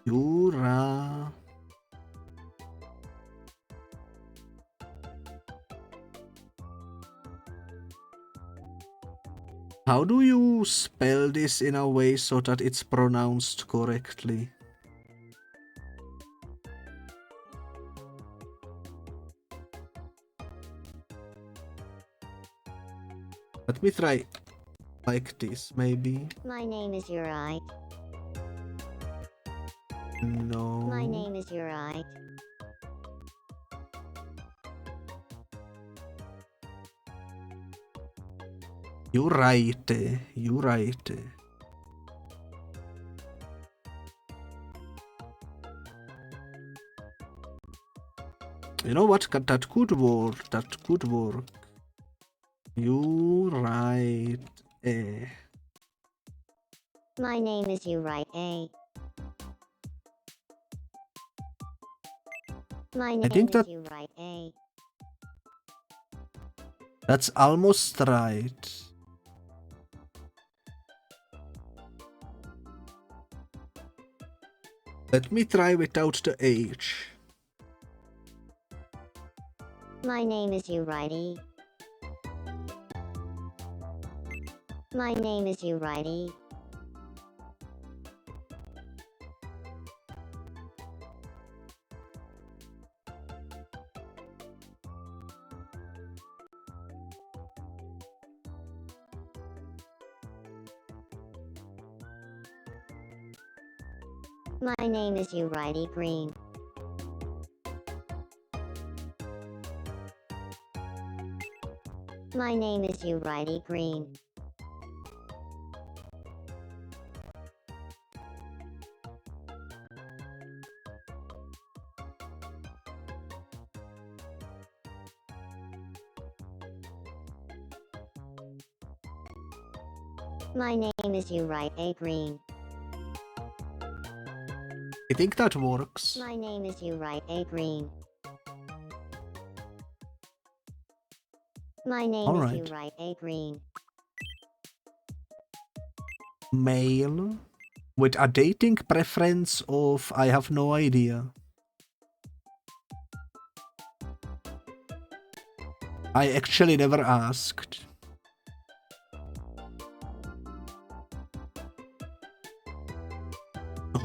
Yura. How do you spell this in a way so that it's pronounced correctly? Let me try like this, maybe. My name is Yuraite. No. My name is Yuraite. Yuraite, Yuraite. You know what? That could work. That could work. Yuraite. My name is Yuraite. My name think is that- Yuraite. That's almost right. Let me try without the H. My name is Yuraite. My name is Yuraite. My name is Yuraite Green. My name is Yuraite Green. My name is Yuraite Green. I think that works. My name is Yuraite Green. My name Alright. is Yuraite Green. Male with a dating preference of I have no idea. I actually never asked.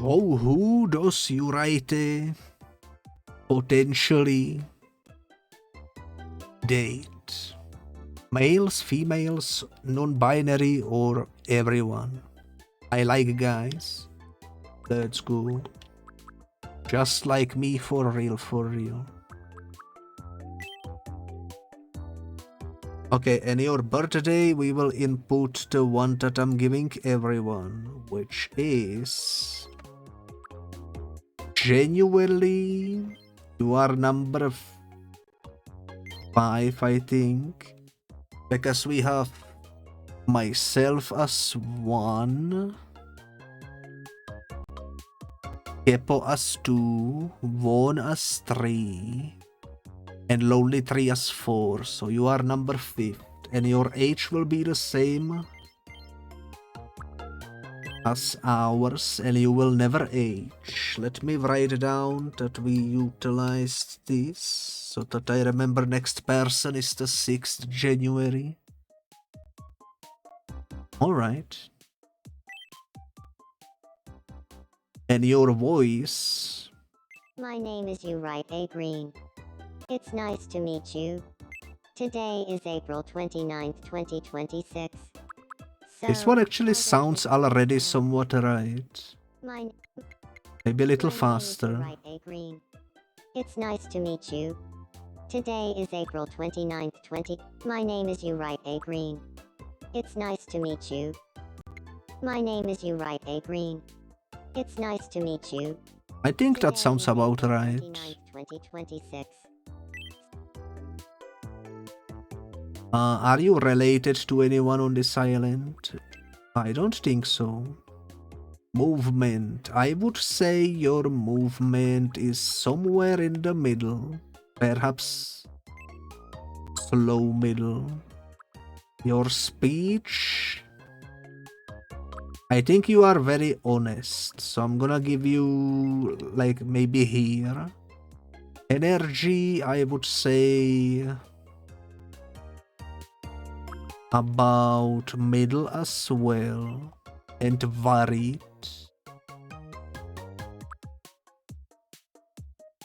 Oh, who does Yuraite potentially date? Males, females, non-binary, or everyone? I like guys. Let's go. Just like me, for real, for real. Okay, and your birthday, we will input the one that I'm giving everyone, which is... Genuinely, you are number 5, I think. Because we have myself as 1, Kepo as 2, Vaughn as 3, and Lonely 3 as 4. So you are number 5th, and your age will be the same as ours, and you will never age. Let me write down that we utilized this, so that I remember next person is the 6th January. Alright. And your voice. My name is Yuraite Green. It's nice to meet you. Today is April 29th, 2026. This one actually sounds already somewhat right. Maybe a little faster. Green. It's nice to meet you. Today is April 29th, 20. My name is Yuraite Green. It's nice to meet you. My name is Yuraite Green. It's nice to meet you. I think that Today sounds is about April right. 29th, 2026. Are you related to anyone on this island? I don't think so. Movement. I would say your movement is somewhere in the middle. Perhaps slow middle. Your speech. I think you are very honest. So I'm gonna give you like maybe here. Energy, I would say about middle as well, and varied.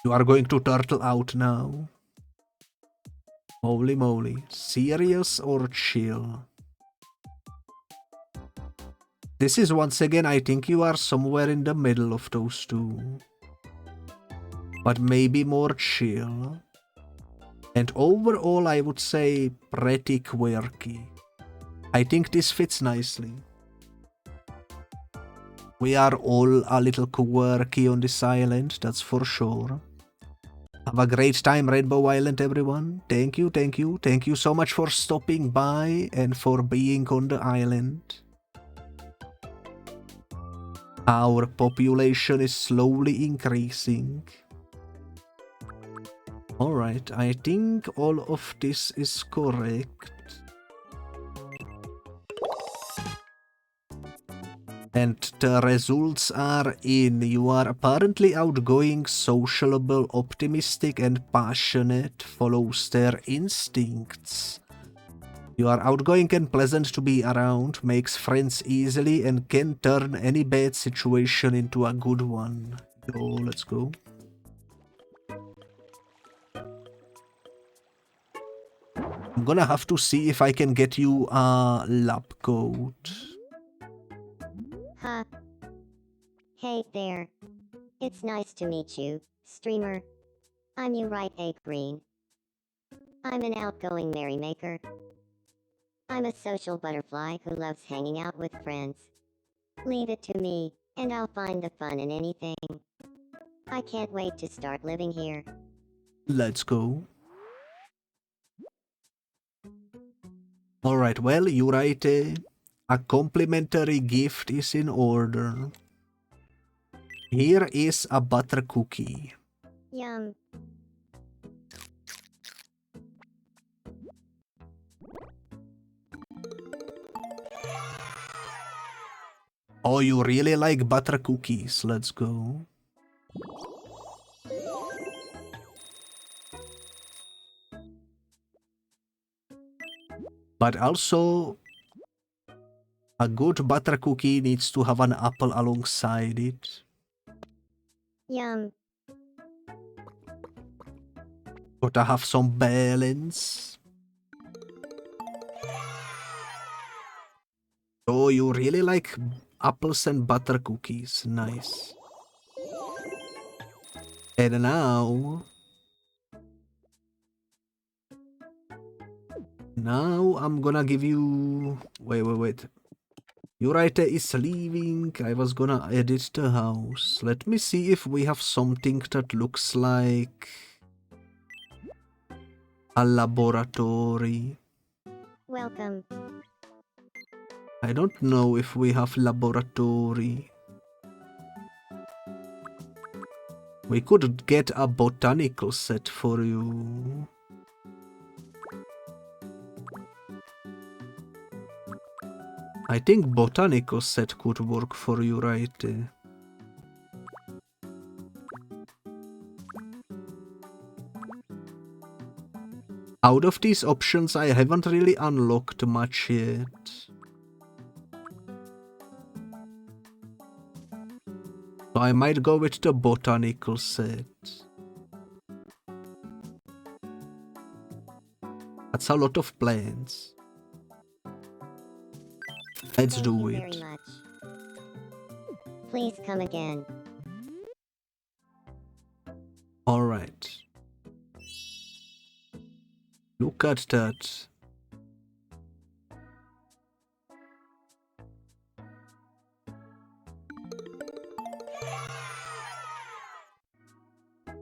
You are going to turtle out now. Holy moly. Serious or chill? This is once again, I think you are somewhere in the middle of those two. but maybe more chill. And overall, I would say pretty quirky. I think this fits nicely. We are all a little quirky on this island, that's for sure. Have a great time, Rainbow Island, everyone. Thank you, thank you. Thank you so much for stopping by and for being on the island. Our population is slowly increasing. Alright, I think all of this is correct. And the results are in. You are apparently outgoing, sociable, optimistic, and passionate. Follows their instincts. You are outgoing and pleasant to be around, makes friends easily, and can turn any bad situation into a good one. Yo, let's go. I'm gonna have to see if I can get you a lab coat. Huh. Hey there. It's nice to meet you, streamer. I'm Yuraite Green. I'm an outgoing merrymaker. I'm a social butterfly who loves hanging out with friends. Leave it to me, and I'll find the fun in anything. I can't wait to start living here. Let's go. Alright, well, Yuraite, a complimentary gift is in order. Here is a butter cookie. Yum. Oh, you really like butter cookies? Let's go. But also, a good butter cookie needs to have an apple alongside it. Yum. Gotta have some balance. Oh, you really like apples and butter cookies. Nice. And now I'm gonna give you... Wait. Yuraite is leaving. I was gonna edit the house. Let me see if we have something that looks like a laboratory. Welcome. I don't know if we have laboratory. We could get a botanical set for you. I think botanical set could work for you, right? Out of these options, I haven't really unlocked much yet. So I might go with the botanical set. That's a lot of plants. Let's Thank do you it. very much. Please come again. Alright. Look at that.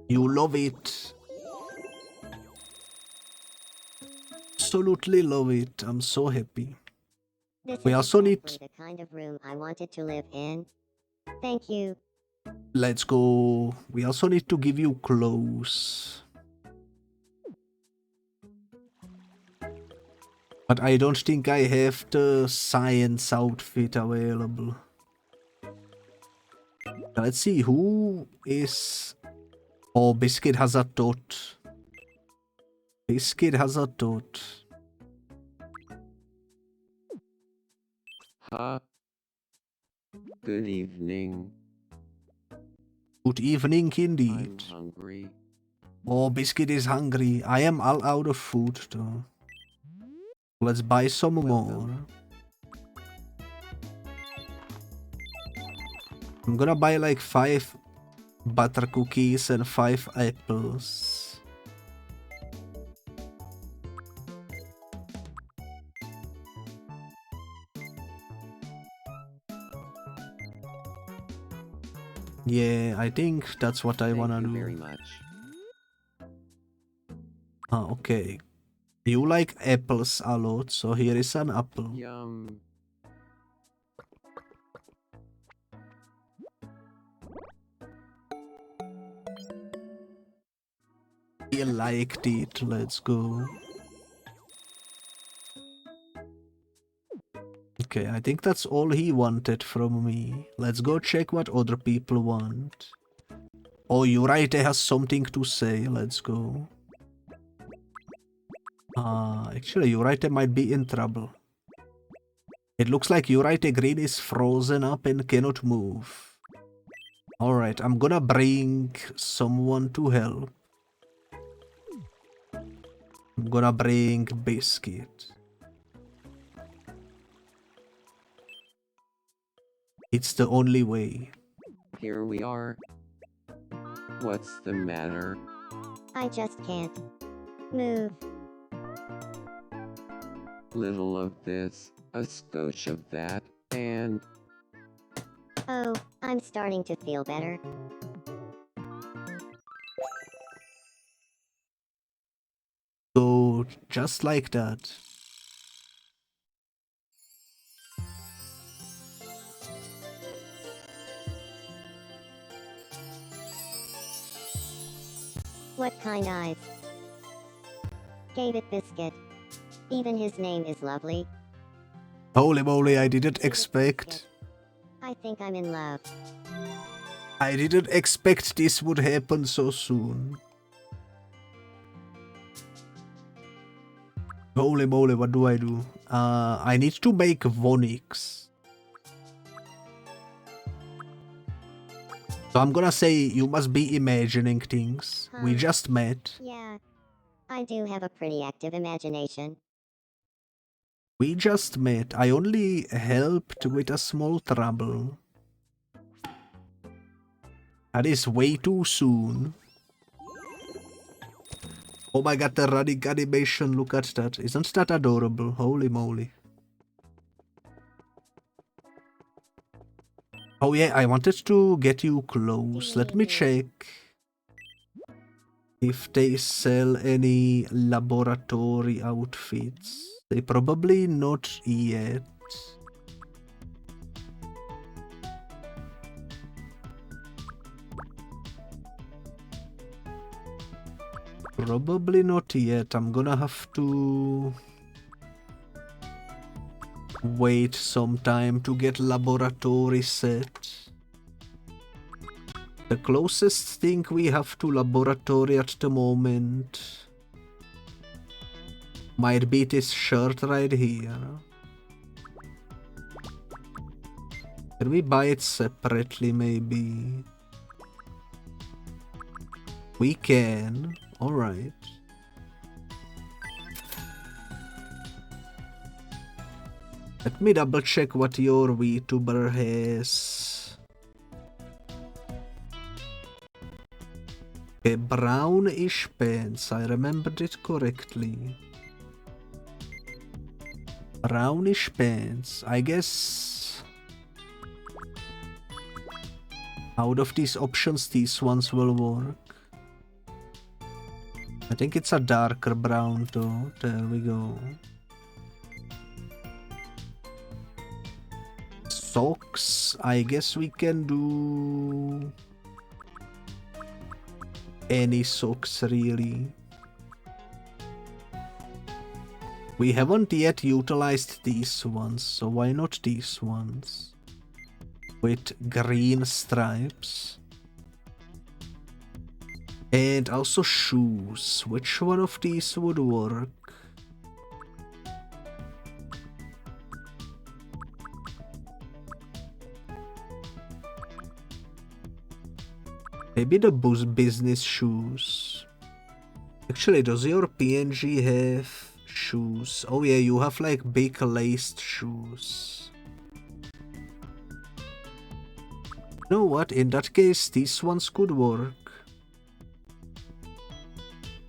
You love it. Absolutely love it. I'm so happy. This We is also need... exactly the kind of room I wanted to live in. Thank you. Let's go. We also need to give you clothes. But I don't think I have the science outfit available. Let's see who is... Oh, Biscuit has a dot. Biscuit has a dot. Ha. Good evening. Good evening I'm indeed. hungry. Oh, Biscuit is hungry. I am all out of food though. Let's buy some more. I'm gonna buy like 5 butter cookies and 5 apples. Yeah, I think that's what I wanna Thank do. you very much. Ah, okay. You like apples a lot, so here is an apple. Yum. He liked it, let's go. Okay, I think that's all he wanted from me. Let's go check what other people want. Oh, Yuraite has something to say, let's go. Actually, Yuraite might be in trouble. It looks like Yuraite Green is frozen up and cannot move. Alright, I'm gonna bring someone to help. I'm gonna bring Biscuit. It's the only way. Here we are. What's the matter? I just can't move. Little of this, a skosh of that, and Oh, I'm starting to feel better. So, just like that. What kind eyes? Gave it biscuit. Even his name is lovely. Holy moly, I didn't expect. I think I'm in love. I didn't expect this would happen so soon. Holy moly, what do I do? I need to make Vonix. So I'm gonna say you must be imagining things. We Huh. just met. Yeah, I do have a pretty active imagination. We just met. I only helped with a small trouble. That is way too soon. Oh my god, the running animation, look at that. Isn't that adorable? Holy moly. Oh yeah, I wanted to get you close. Let me check if they sell any laboratory outfits. They probably not yet. Probably not yet. I'm gonna have to wait some time to get laboratory set. The closest thing we have to laboratory at the moment might be this shirt right here. Can we buy it separately maybe? We can. Alright. Let me double check what your VTuber has. Okay, brownish pants. I remembered it correctly. Brownish pants. I guess out of these options, these ones will work. I think it's a darker brown though. There we go. Socks. I guess we can do any socks really. We haven't yet utilized these ones, so why not these ones? With green stripes. And also shoes. Which one of these would work? Maybe the business shoes. Actually, does your PNG have shoes? Oh yeah, you have like big laced shoes. You know what? In that case, these ones could work.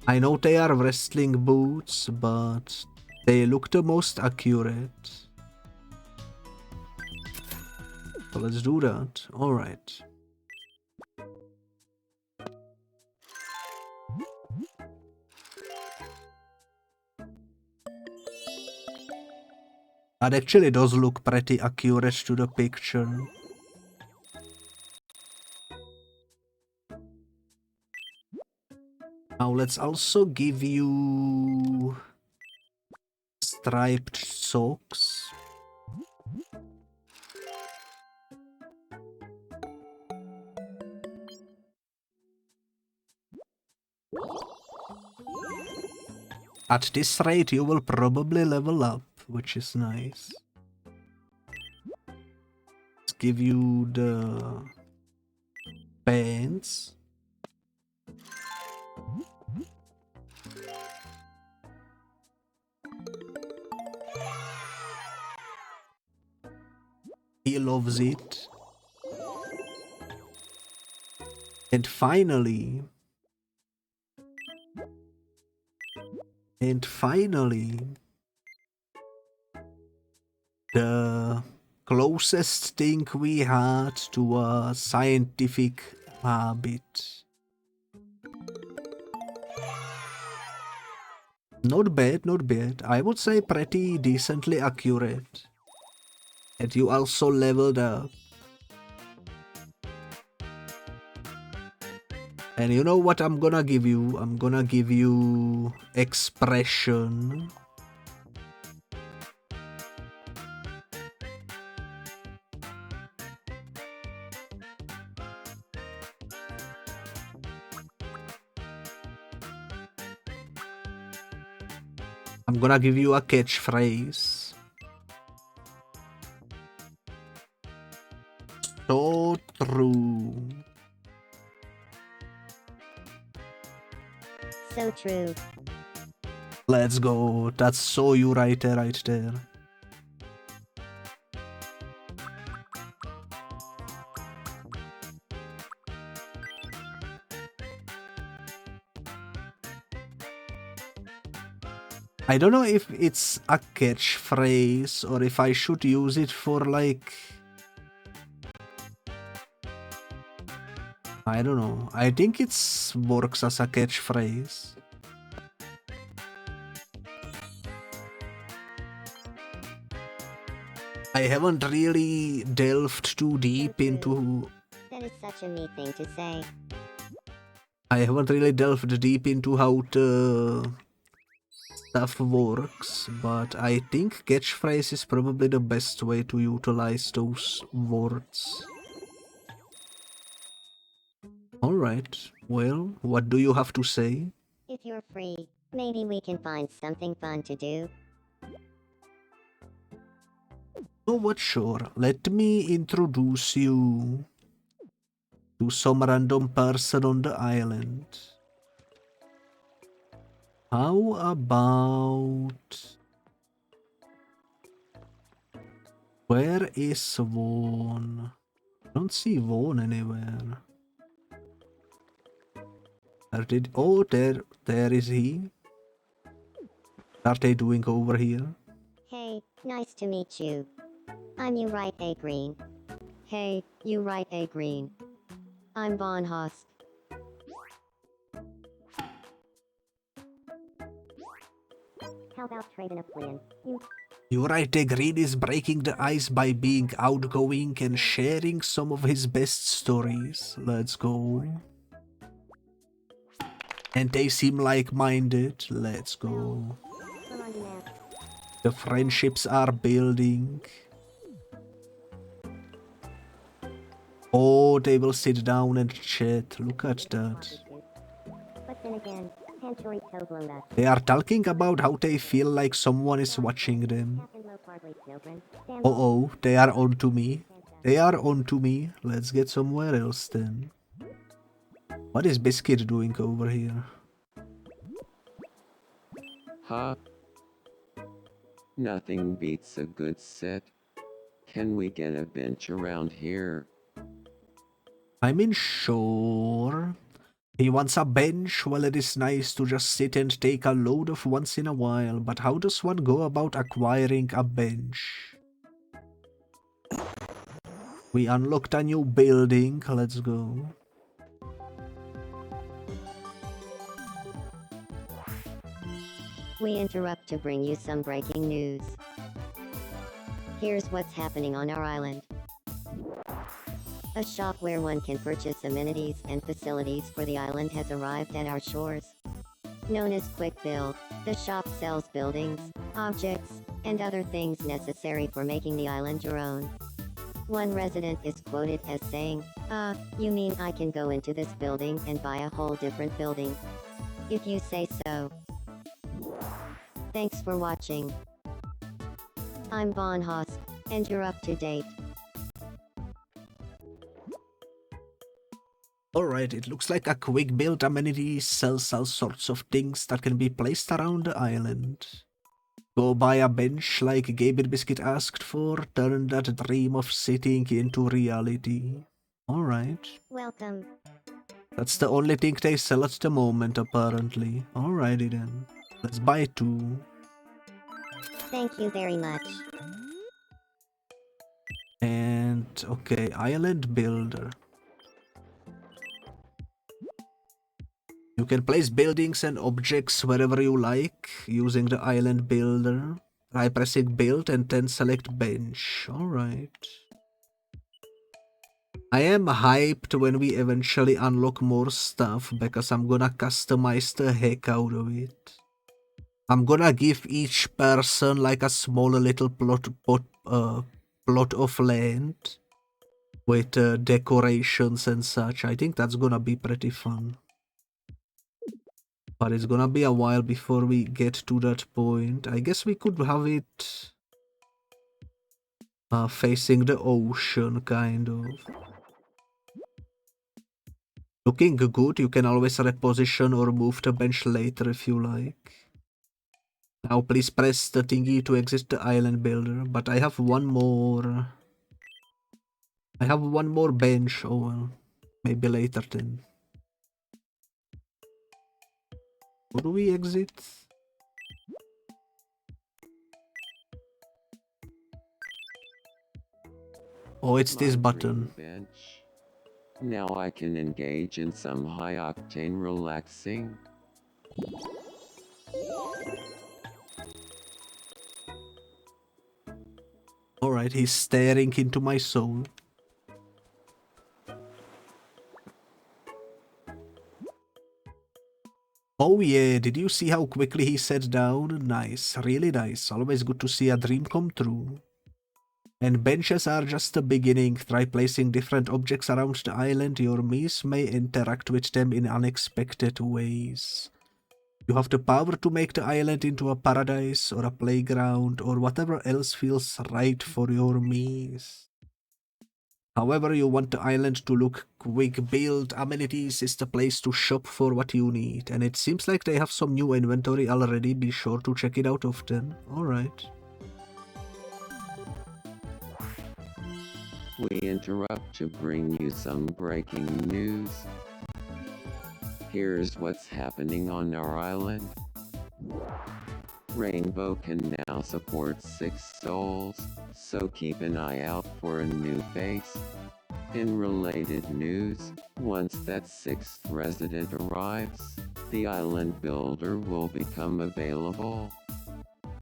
I know they are wrestling boots, but they look the most accurate. So let's do that. Alright. That actually does look pretty accurate to the picture. Now let's also give you striped socks. At this rate you will probably level up, which is nice. Let's give you the pants. He loves it. And finally, the closest thing we had to a scientific habit. Not bad, not bad. I would say pretty decently accurate. And you also leveled up. And you know what I'm gonna give you? I'm gonna give you expression. I'm gonna give you a catchphrase. So true. So true. Let's go. That's so Yuraite right there. I don't know if it's a catchphrase or if I should use it for like... I don't know. I think it works as a catchphrase. I haven't really delved too deep into... That is such a me thing to say. I haven't really delved deep into how the stuff works, but I think catchphrase is probably the best way to utilize those words. Alright, well, what do you have to say? If you're free, maybe we can find something fun to do. Oh, what, sure. Let me introduce you to some random person on the island. How about... Where is Vaughn? I don't see Vaughn anywhere. Oh, there is he. What are they doing over here? Hey, nice to meet you. I'm Yuraite Green. Hey, Yuraite Green. I'm Von Husk. How about trading a plan? Yuraite Green is breaking the ice by being outgoing and sharing some of his best stories. Let's go. And they seem like-minded. Let's go. The friendships are building. Oh, they will sit down and chat. Look at that. But then again, they are talking about how they feel like someone is watching them. Uh-oh, they are on to me. They are on to me. Let's get somewhere else then. What is Biscuit doing over here? Huh? Nothing beats a good set. Can we get a bench around here? I mean, sure. He wants a bench. Well, it is nice to just sit and take a load of once in a while, but how does one go about acquiring a bench? We unlocked a new building. Let's go. We interrupt to bring you some breaking news. Here's what's happening on our island. A shop where one can purchase amenities and facilities for the island has arrived at our shores. Known as Quick Build, the shop sells buildings, objects, and other things necessary for making the island your own. One resident is quoted as saying, you mean I can go into this building and buy a whole different building? If you say so. Thanks for watching. I'm Von Hosk, and you're up to date. Alright, it looks like a quick build amenity sells all sorts of things that can be placed around the island. Go buy a bench like Gabriel Biscuit asked for, turn that dream of sitting into reality. Alright. Welcome. That's the only thing they sell at the moment, apparently. Alrighty then. Let's buy 2. Thank you very much. And, okay, Island Builder. You can place buildings and objects wherever you like, using the Island Builder. Try pressing Build and then select Bench. Alright. I am hyped when we eventually unlock more stuff, because I'm gonna customize the heck out of it. I'm gonna give each person like a small little plot of land with decorations and such. I think that's gonna be pretty fun. But it's gonna be a while before we get to that point. I guess we could have it facing the ocean, kind of. Looking good. You can always reposition or move the bench later if you like. Now please press the thingy to exit the island builder. But I have one more. I have one more bench. Oh well. Maybe later then. How do we exit? Oh, it's this button. Bench. Now I can engage in some high-octane relaxing. Alright, he's staring into my soul. Oh yeah, did you see how quickly he sat down? Nice, really nice. Always good to see a dream come true. And benches are just the beginning. Try placing different objects around the island. Your Mies may interact with them in unexpected ways. You have the power to make the island into a paradise or a playground or whatever else feels right for your Mies. However you want the island to look, Quick Build Amenities is the place to shop for what you need. And it seems like they have some new inventory already. Be sure to check it out often. Alright. We interrupt to bring you some breaking news. Here's what's happening on our island. Rainbow can now support 6 souls, so keep an eye out for a new face. In related news, once that 6th resident arrives, the island builder will become available.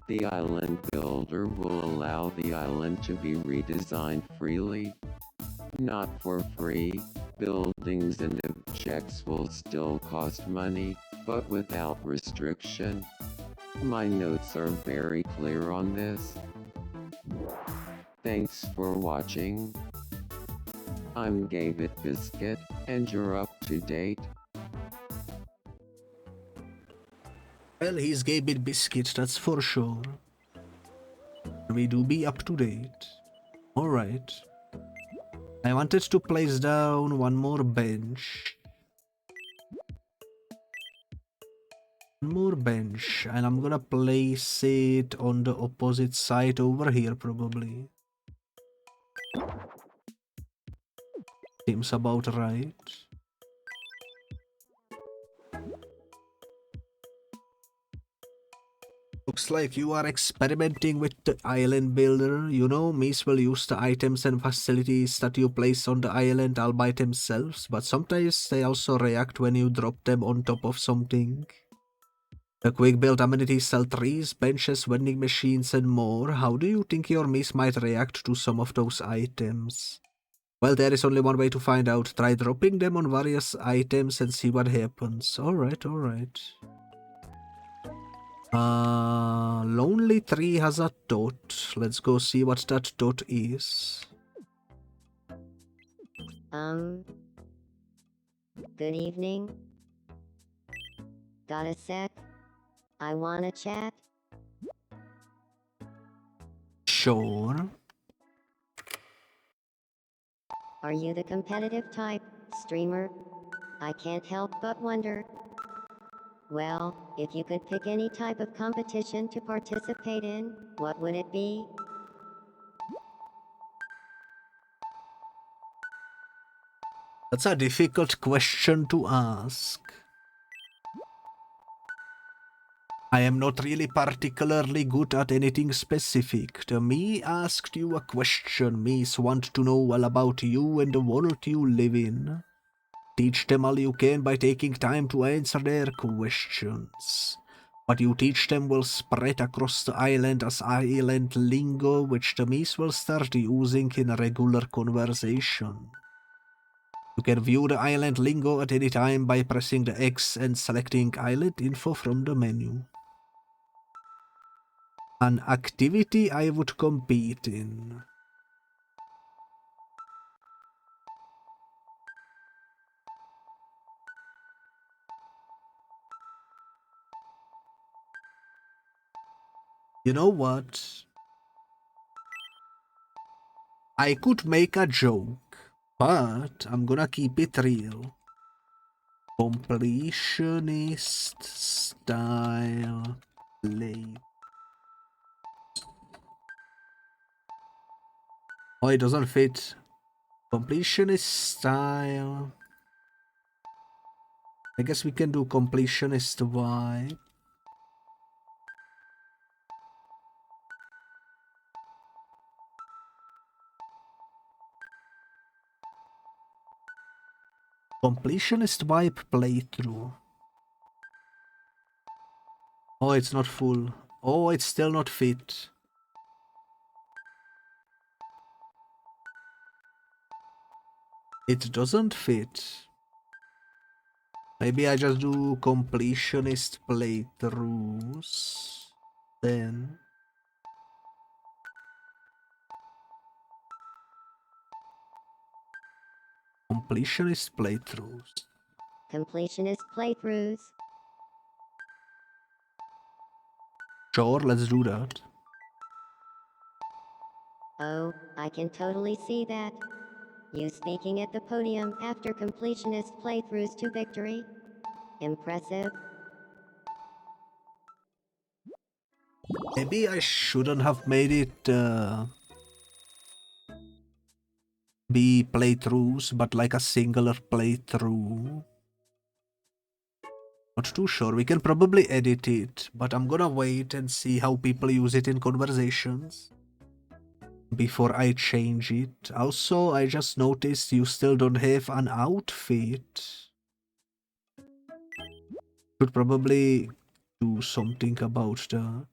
The island builder will allow the island to be redesigned freely. Not for free, buildings and objects will still cost money, but without restriction. My notes are very clear on this. Thanks for watching. I'm Gabit Biscuit, and you're up to date. Well, he's Gabit Biscuit, that's for sure. We do be up to date. Alright. I wanted to place down one more bench. One more bench, and I'm gonna place it on the opposite side over here, probably. Seems about right. Looks like you are experimenting with the island builder. You know, Mies will use the items and facilities that you place on the island all by themselves, but sometimes they also react when you drop them on top of something. The quick build amenities sell trees, benches, vending machines, and more. How do you think your Mies might react to some of those items? Well, there is only one way to find out. Try dropping them on various items and see what happens. Alright, alright. Lonely Tree has a dot. Let's go see what that dot is. Good evening. Got a sec? I wanna chat. Sure. Are you the competitive type, streamer? I can't help but wonder. Well, if you could pick any type of competition to participate in, what would it be? That's a difficult question to ask. I am not really particularly good at anything specific. The me asked you a question. Me's want to know all about you and the world you live in. Teach them all you can by taking time to answer their questions. What you teach them will spread across the island as island lingo, which the Mies will start using in regular conversation. You can view the island lingo at any time by pressing the X and selecting island info from the menu. An activity I would compete in. You know what? I could make a joke, but I'm gonna keep it real. Completionist style play. Oh, it doesn't fit. Completionist style. I guess we can do completionist vibe. Completionist vibe playthrough. Oh, it's not full. Oh, it's still not fit. It doesn't fit. Maybe I just do completionist playthroughs. Then completionist playthroughs. Completionist playthroughs. Sure, let's do that. Oh, I can totally see that. You speaking at the podium after completionist playthroughs to victory. Impressive. Maybe I shouldn't have made it be playthroughs, but like a singular playthrough. Not too sure. We can probably edit it, but I'm gonna wait and see how people use it in conversations before I change it. Also, I just noticed you still don't have an outfit. Should probably do something about that.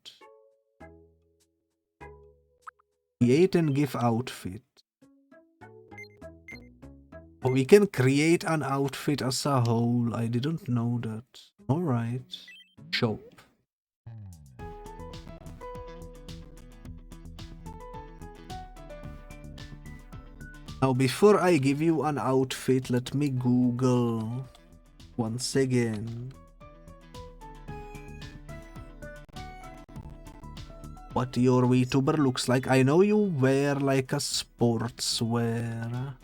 Create and give outfit. Oh, we can create an outfit as a whole. I didn't know that. Alright. Shop. Now, before I give you an outfit, let me Google once again what your VTuber looks like. I know you wear like a sportswear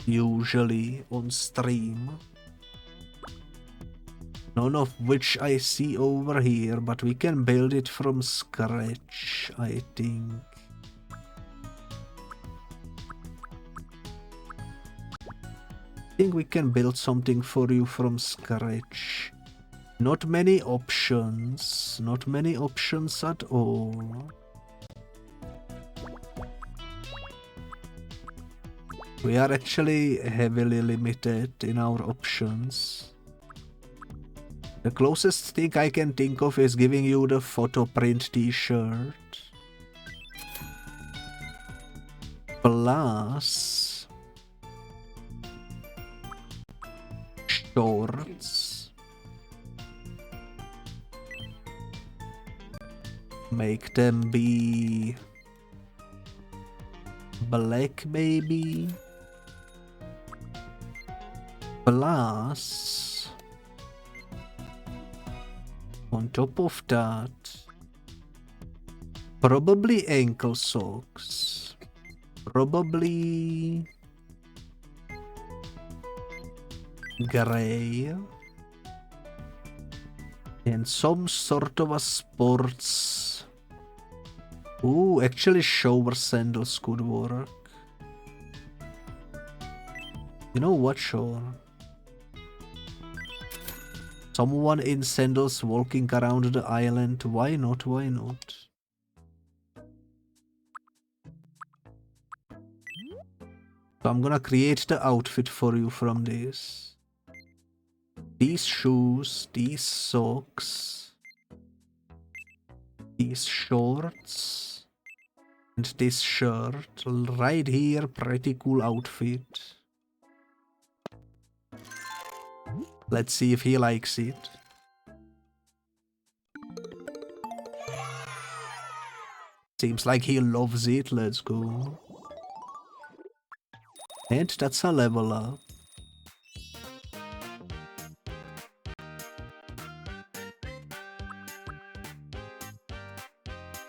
usually on stream. None of which I see over here, but we can build it from scratch, I think. think we can build something for you from scratch. Not many options. Not many options at all. We are actually heavily limited in our options. The closest thing I can think of is giving you the photo print t-shirt. Plus shorts. Make them be black maybe. Plus on top of that probably ankle socks. Probably gray and some sort of a sports. Ooh, actually shower sandals could work. You know what, sure. Someone in sandals walking around the island. Why not? Why not? So I'm gonna create the outfit for you from this. These shoes, these socks, these shorts, and this shirt. Right here, pretty cool outfit. Let's see if he likes it. Seems like he loves it. Let's go. And that's a level up.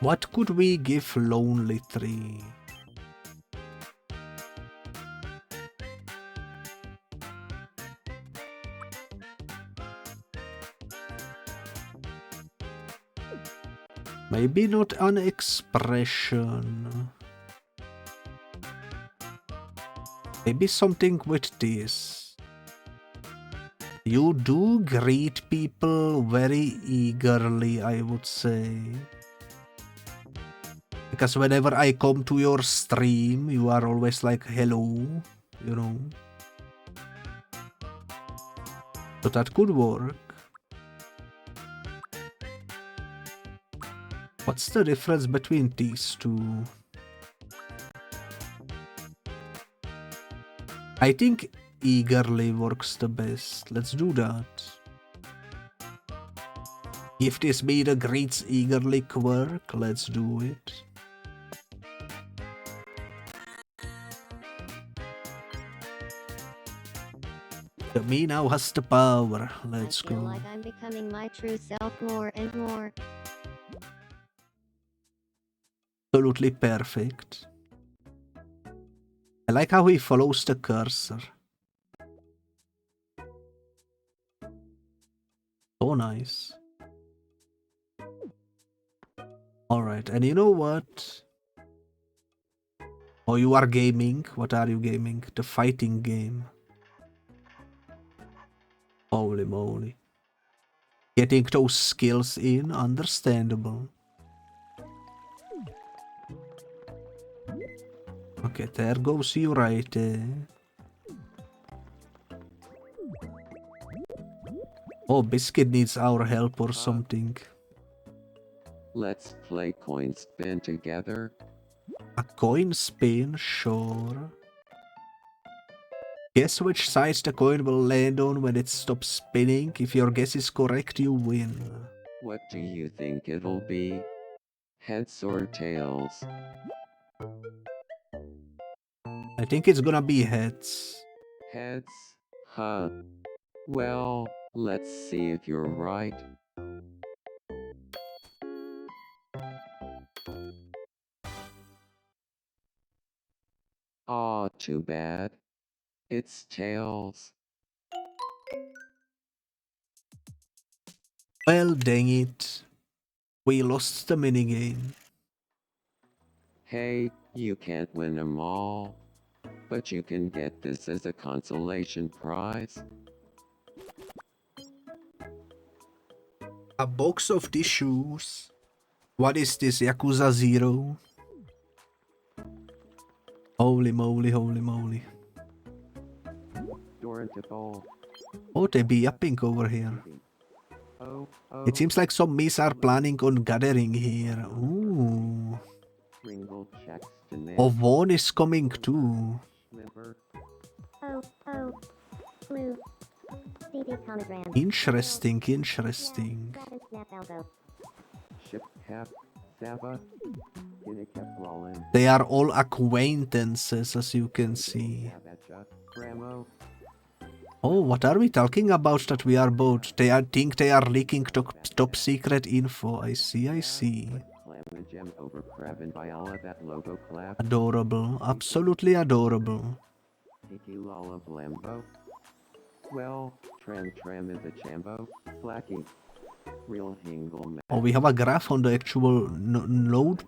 What could we give Lonely Tree? Maybe not an expression. Maybe something with this. You do greet people very eagerly, I would say. Because whenever I come to your stream, you are always like, hello, you know. So that could work. What's the difference between these two? I think eagerly works the best. Let's do that. If this be the greets eagerly quirk, let's do it. The me now has the power. Let's I feel go. like I'm becoming my true self more and more. Absolutely perfect. I like how he follows the cursor. So nice. Alright, and you know what? Oh, you are gaming? What are you gaming? The fighting game. Holy moly. Getting those skills in, understandable. Okay, there goes Yuraite. Oh, Biscuit needs our help or something. Let's play coin spin together. A coin spin, sure. Guess which side the coin will land on when it stops spinning. If your guess is correct, you win. What do you think it'll be? Heads or tails? I think it's gonna be heads. Heads? Huh. Well, let's see if you're right. Aw, too bad. It's tails. Well, dang it. We lost the minigame. Hey, you can't win them all. but you can get this as a consolation prize. A box of tissues. What is this, Yakuza 0? Holy moly, holy moly. Oh, they be yapping over here. It seems like some mice are planning on gathering here. Ooh. Oh, Vaughn is coming too. Interesting, interesting. They are all acquaintances, as you can see. Oh, what are we talking about that we are both? They think they are leaking top secret info. I see, I see. Adorable, absolutely adorable. Well, tram is a chambo, flaky. Real hingle. Oh, we have a graph on the actual notebook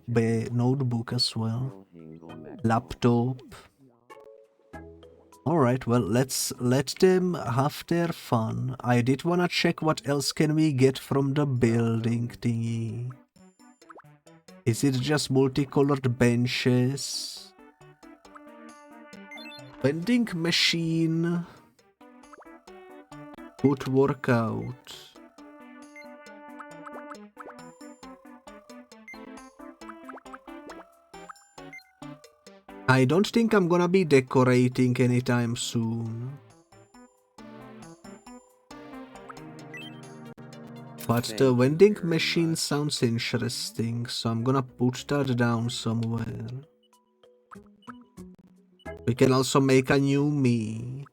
as well. Laptop. Alright, well, let's let them have their fun. I did wanna check what else can we get from the building thingy. Is it just multicolored benches? Vending machine could work out. I don't think I'm gonna be decorating anytime soon. But the vending machine sounds interesting, so I'm gonna put that down somewhere. We can also make a new me.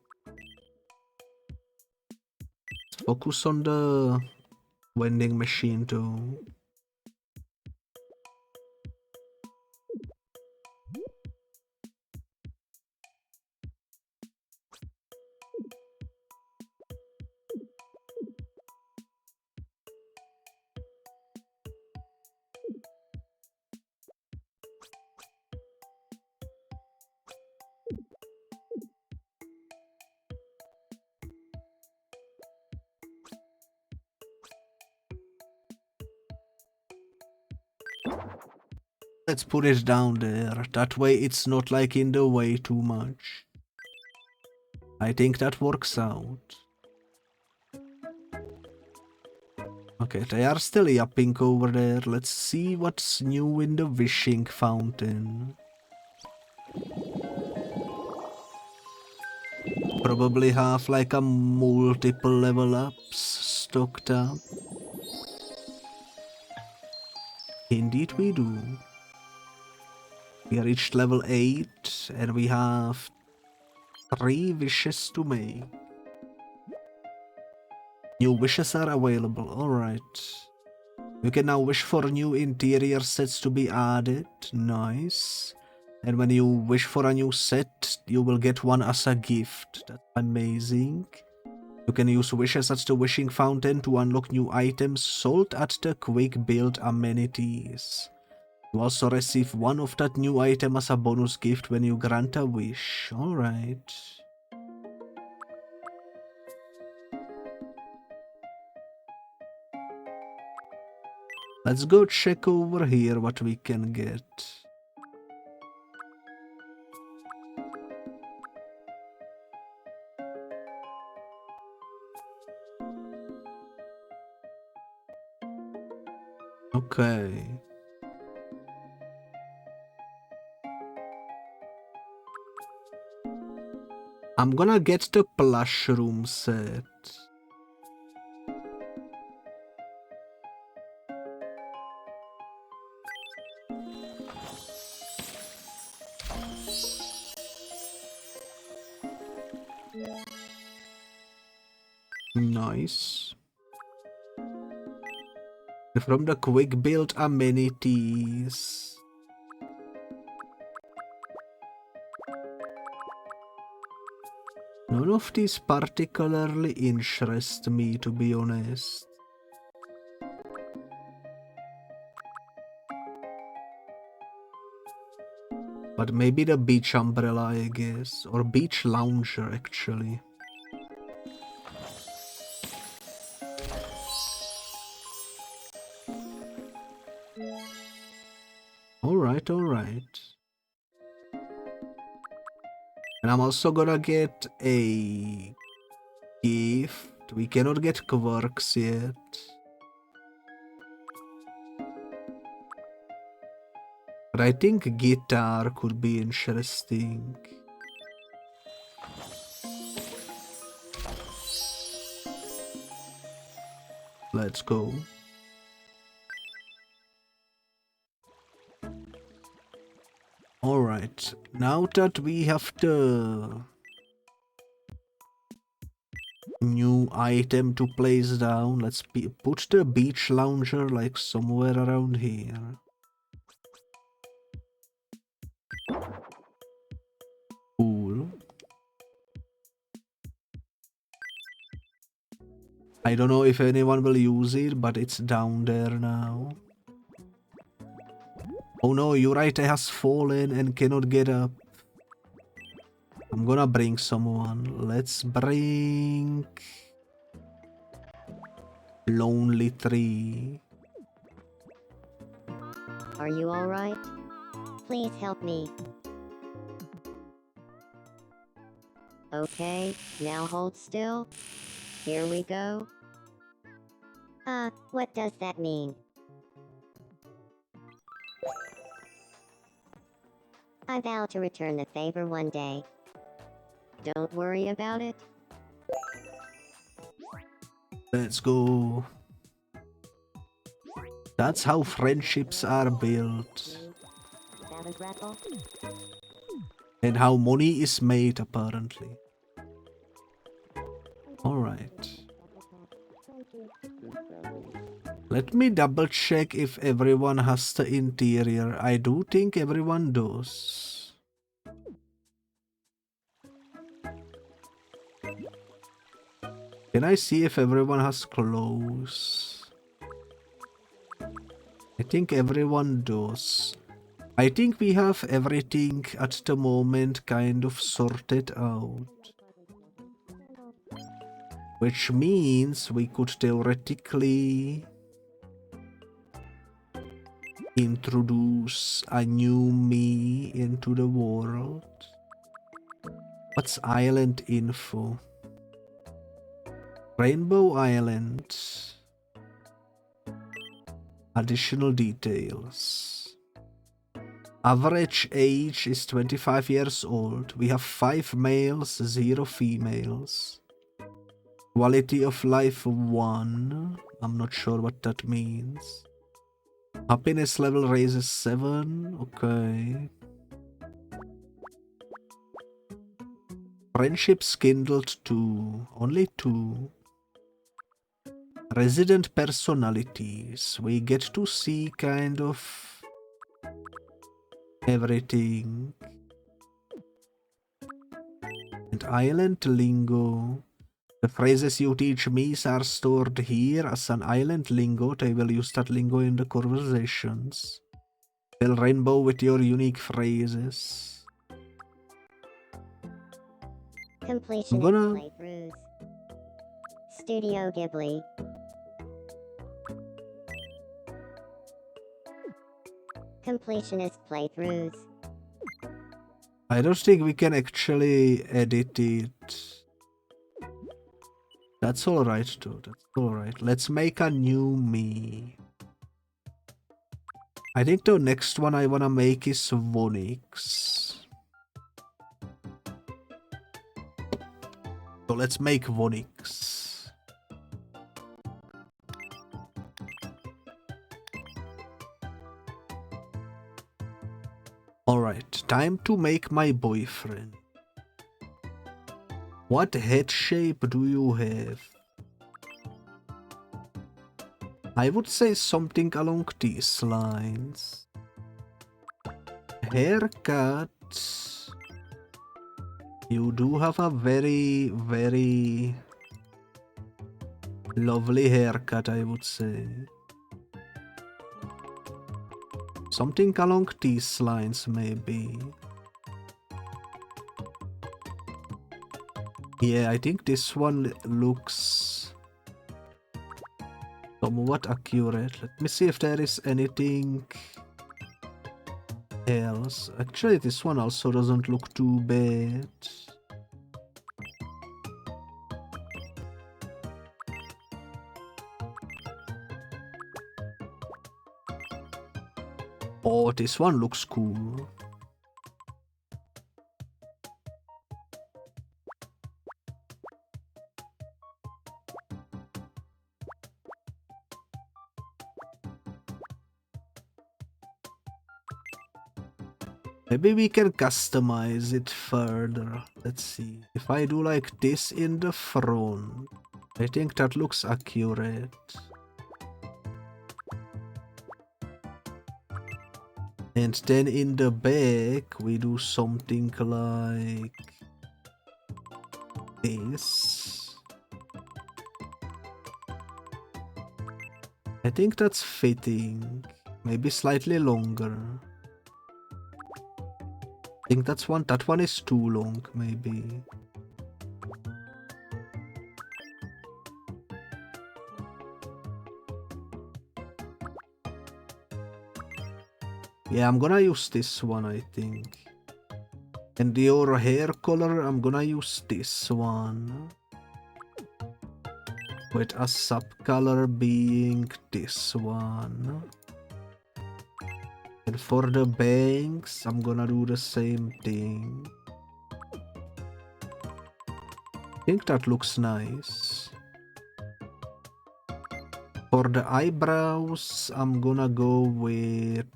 Let's focus on the vending machine too. Let's put it down there. That way it's not like in the way too much. I think that works out. Okay, they are still yapping over there. Let's see what's new in the wishing fountain. Probably have like a multiple level ups stocked up. Indeed we do. We reached level 8 and we have 3 wishes to make. New wishes are available, alright. You can now wish for new interior sets to be added, nice. And when you wish for a new set, you will get one as a gift, that's amazing. You can use wishes at the wishing fountain to unlock new items sold at the quick build amenities. You also receive one of that new item as a bonus gift when you grant a wish. Alright. Let's go check over here what we can get. Okay. I'm gonna get the plush room set. Nice. From the quick build amenities. None of these particularly interest me, to be honest. But maybe the beach umbrella, I guess. Or beach lounger, actually. Alright, alright. And I'm also gonna get a gift. We cannot get quirks yet. But I think guitar could be interesting. Let's go. Alright, now that we have the new item to place down, let's put the beach lounger like somewhere around here. Cool. I don't know if anyone will use it, but it's down there now. Oh no, Yuraite has fallen and cannot get up. I'm gonna bring someone. Let's bring... Lonely Tree. Are you alright? Please help me. Okay, now hold still. Here we go. What does that mean? I vow to return the favor one day. Don't worry about it. Let's go. That's how friendships are built. And how money is made, apparently. Alright. Let me double check if everyone has the interior. I do think everyone does. Can I see if everyone has clothes? I think everyone does. I think we have everything at the moment kind of sorted out. Which means we could theoretically introduce a new me into the world. What's island info? Rainbow Island. Additional details. Average age is 25 years old. We have 5 males, 0 females. Quality of life 1. I'm not sure what that means. Happiness level raises 7. Okay. Friendships kindled 2. Only 2. Resident personalities. We get to see kind of everything. And island lingo. The phrases you teach me are stored here as an island lingo. I will use that lingo in the conversations. Tell Rainbow with your unique phrases. Completion I'm of gonna... playthroughs. Studio Ghibli. Completionist playthroughs. I don't think we can actually edit it. That's alright though, that's alright. Let's make a new me. I think the next one I wanna make is Vonix. So let's make Vonix. Alright, time to make my boyfriend. What head shape do you have? I would say something along these lines. Haircut. You do have a very, very lovely haircut, I would say. Something along these lines, maybe. Yeah, I think this one looks somewhat accurate. Let me see if there is anything else. Actually, this one also doesn't look too bad. Oh, this one looks cool. Maybe we can customize it further. Let's see. If I do like this in the front, I think that looks accurate. And then in the back, we do something like this. I think that's fitting. Maybe slightly longer. I think that one is too long, maybe. Yeah, I'm gonna use this one, I think. And your hair color, I'm gonna use this one. With a sub-color being this one. And for the bangs, I'm gonna do the same thing. I think that looks nice. For the eyebrows, I'm gonna go with...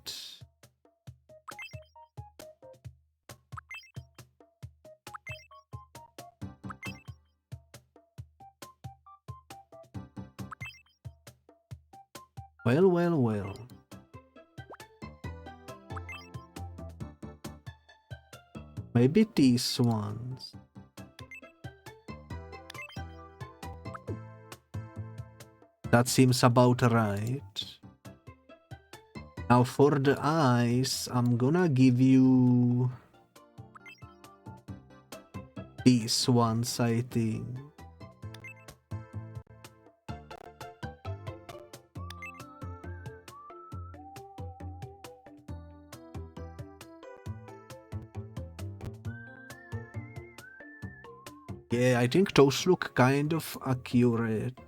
Well. Maybe these ones. That seems about right. Now for the eyes, I'm gonna give you these ones, I think. Yeah, I think those look kind of accurate.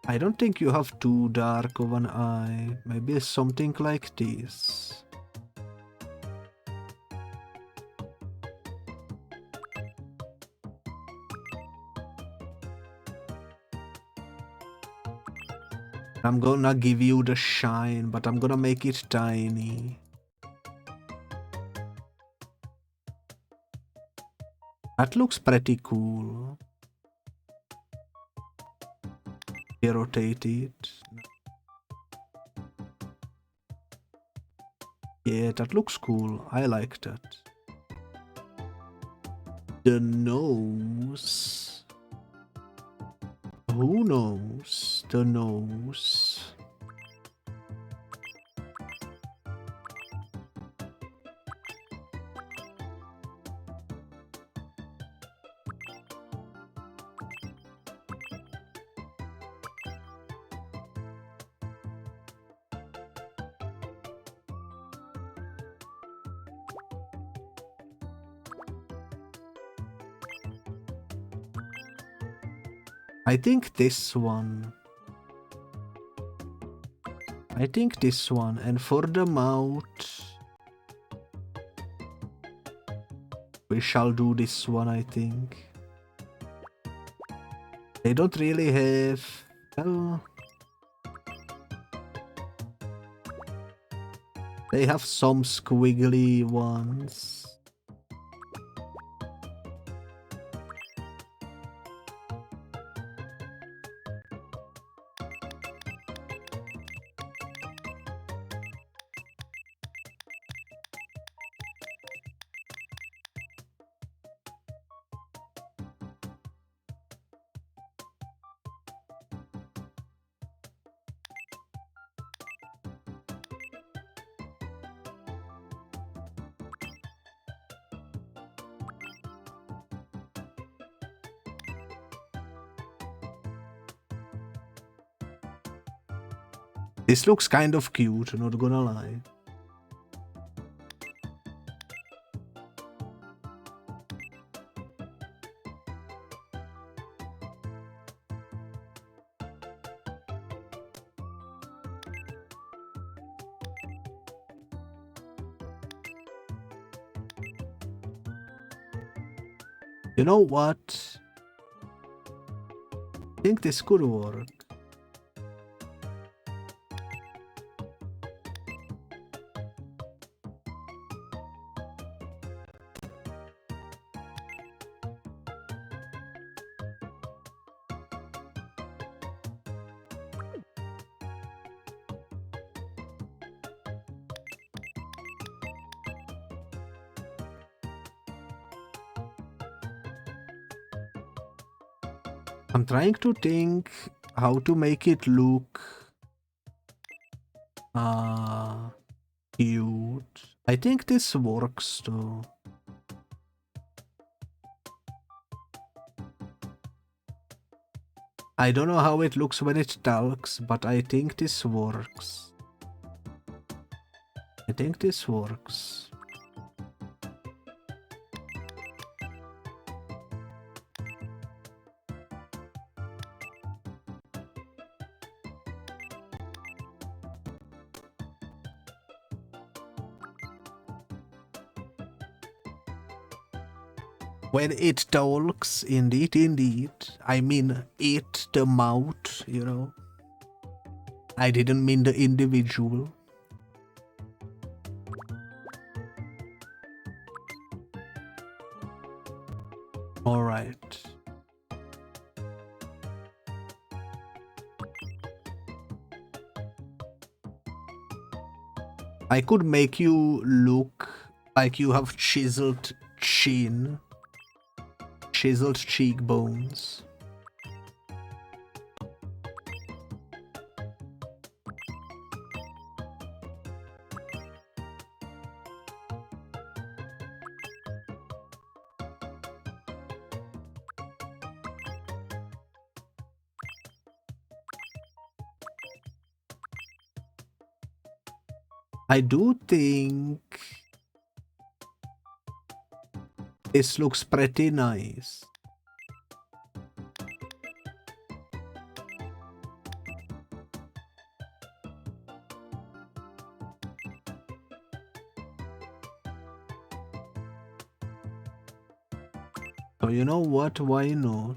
I don't think you have too dark of an eye. Maybe something like this. I'm gonna give you the shine, but I'm gonna make it tiny. That looks pretty cool. Rotate it. Yeah, that looks cool. I like that. The nose. Who knows? The nose. I think this one. I think this one. And for the mouth, we shall do this one, I think. They don't really have... Well, they have some squiggly ones. This looks kind of cute, not gonna lie. You know what? I think this could work. I'm trying to think how to make it look cute. I think this works though. I don't know how it looks when it talks, but I think this works. I think this works. When it talks, indeed. I mean it, the mouth, you know. I didn't mean the individual. Alright. I could make you look like you have chiseled chin. Chiseled cheekbones. I do think this looks pretty nice. So you know what, why not?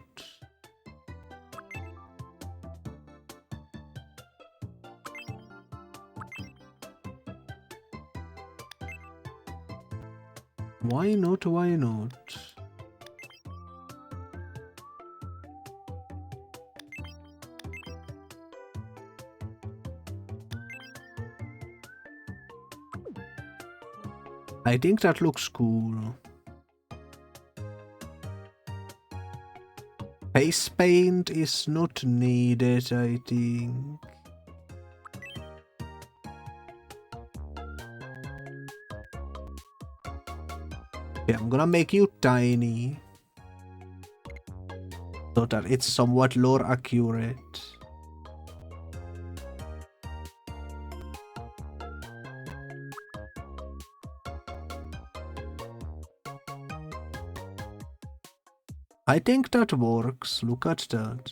Why not, why not? I think that looks cool. Face paint is not needed, I think. Yeah, I'm gonna make you tiny so that it's somewhat lore accurate. I think that works. Look at that.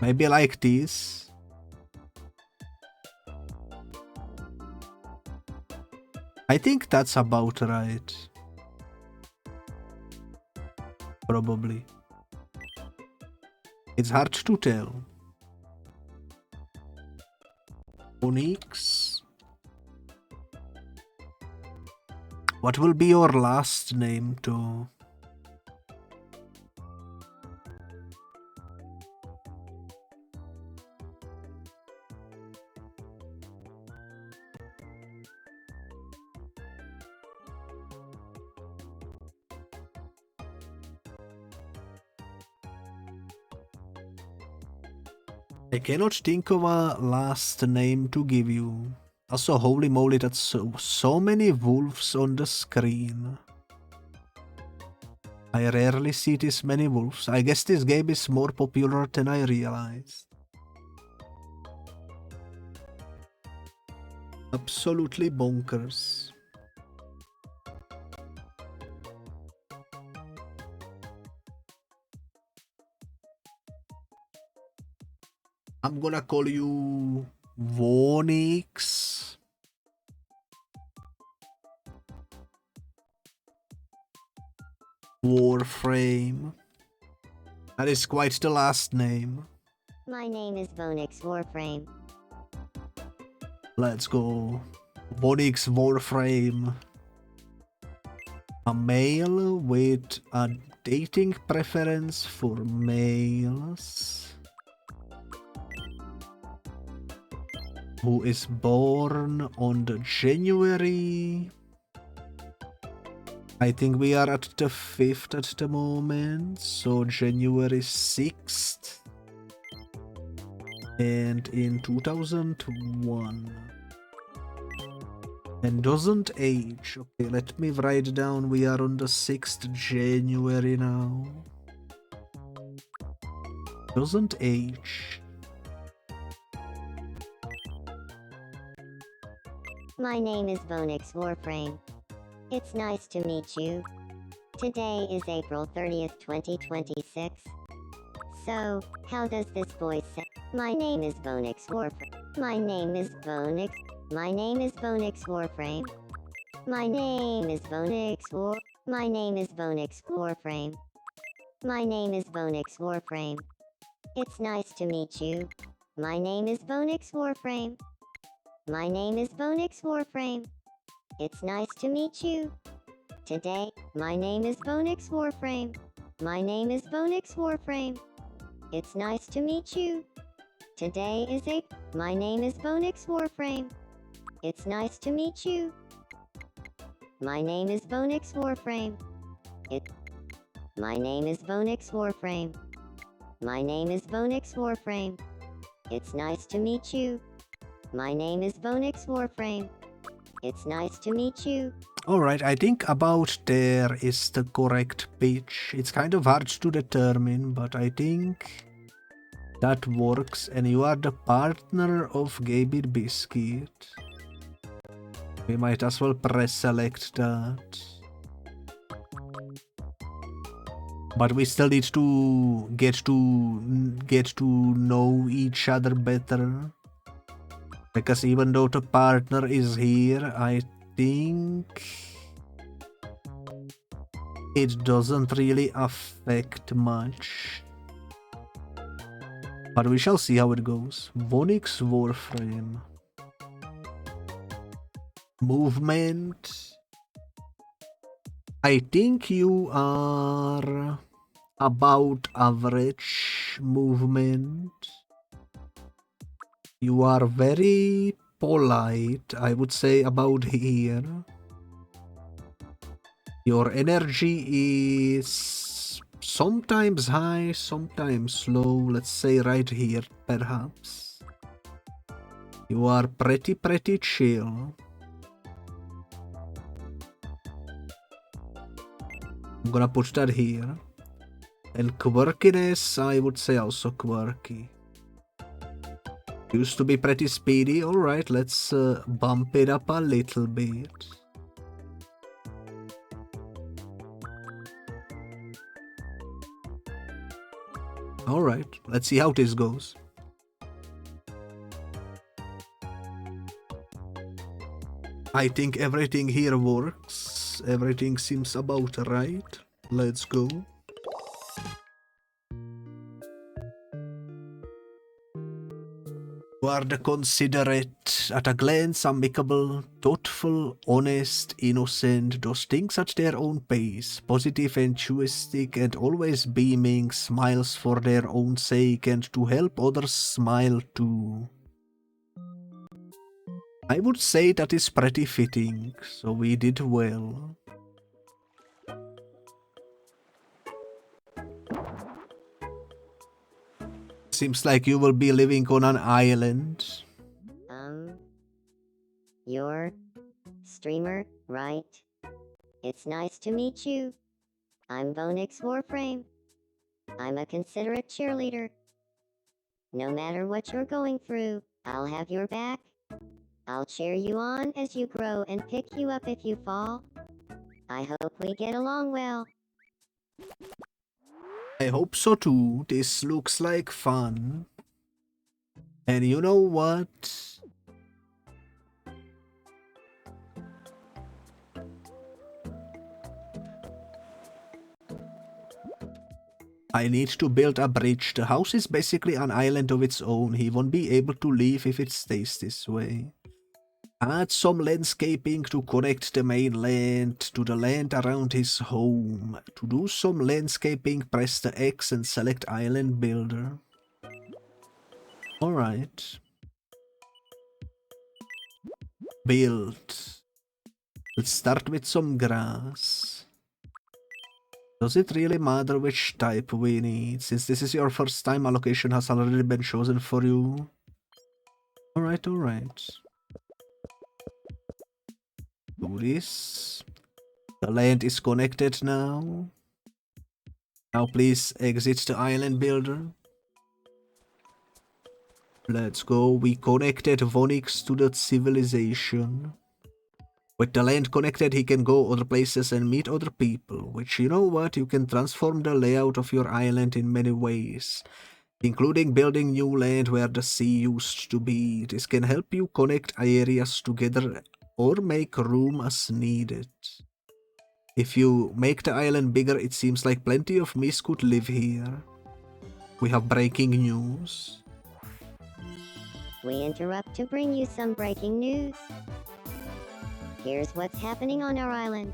Maybe like this. I think that's about right. Probably. It's hard to tell. Onyx. What will be your last name too? I cannot think of a last name to give you. Also, holy moly, that's so many wolves on the screen. I rarely see this many wolves. I guess this game is more popular than I realized. Absolutely bonkers. I'm gonna call you Vonix. Warframe. That is quite the last name. My name is Vonix Warframe. Let's go. Vonix Warframe. A male with a dating preference for males. Who is born on the January. I think we are at the 5th at the moment, so January 6th. And in 2001. And doesn't age. Okay, let me write down we are on the 6th January now. Doesn't age. My name is Vonix Warframe. It's nice to meet you. Today is April 30th, 2026. So, how does this voice sound? My name is Vonix Warframe. My name is Vonix. My name is Vonix Warframe. My name is Vonix War. My name is Vonix Warframe. My name is Vonix Warframe. It's nice to meet you. My name is Vonix Warframe. My name is Vonix Warframe. It's nice to meet you. Today, my name is Vonix Warframe. My name is Vonix Warframe. It's nice to meet you. Today is my name is Vonix Warframe. It's nice to meet you. My name is Vonix Warframe. My name is Vonix Warframe. My name is Vonix Warframe. It's nice to meet you. My name is Vonix Warframe. It's nice to meet you. Alright, I think about there is the correct pitch. It's kind of hard to determine, but I think that works. And you are the partner of Gabit Biscuit. We might as well press select that. But we still need to get to know each other better. Because even though the partner is here, I think it doesn't really affect much. But we shall see how it goes. Vonix Warframe. Movement. I think you are about average movement. You are very polite, I would say, about here. Your energy is sometimes high, sometimes low. Let's say right here, perhaps. You are pretty chill. I'm gonna put that here. And quirkiness, I would say also quirky. Used to be pretty speedy. Alright, let's bump it up a little bit. Alright, let's see how this goes. I think everything here works. Everything seems about right. Let's go. You are the considerate, at a glance amicable, thoughtful, honest, innocent, does things at their own pace, positive, enthusiastic, and always beaming, smiles for their own sake and to help others smile too. I would say that is pretty fitting, so we did well. Seems like you will be living on an island. You're streamer, right? It's nice to meet you. I'm Vonix Warframe. I'm a considerate cheerleader. No matter what you're going through, I'll have your back. I'll cheer you on as you grow and pick you up if you fall. I hope we get along well. I hope so too. This looks like fun. And you know what? I need to build a bridge. The house is basically an island of its own. He won't be able to leave if it stays this way. Add some landscaping to connect the mainland to the land around his home. To do some landscaping, press the X and select Island Builder. Alright. Build. Let's start with some grass. Does it really matter which type we need? Since this is your first time, a location has already been chosen for you. Alright, alright. Do this. The land is connected now. Now please exit the island builder. Let's go. We connected Vonix to the civilization. With the land connected, he can go other places and meet other people, which, you know what, you can transform the layout of your island in many ways, including building new land where the sea used to be. This can help you connect areas together or make room as needed. If you make the island bigger, it seems like plenty of Mis could live here. We have breaking news. We interrupt to bring you some breaking news. Here's what's happening on our island.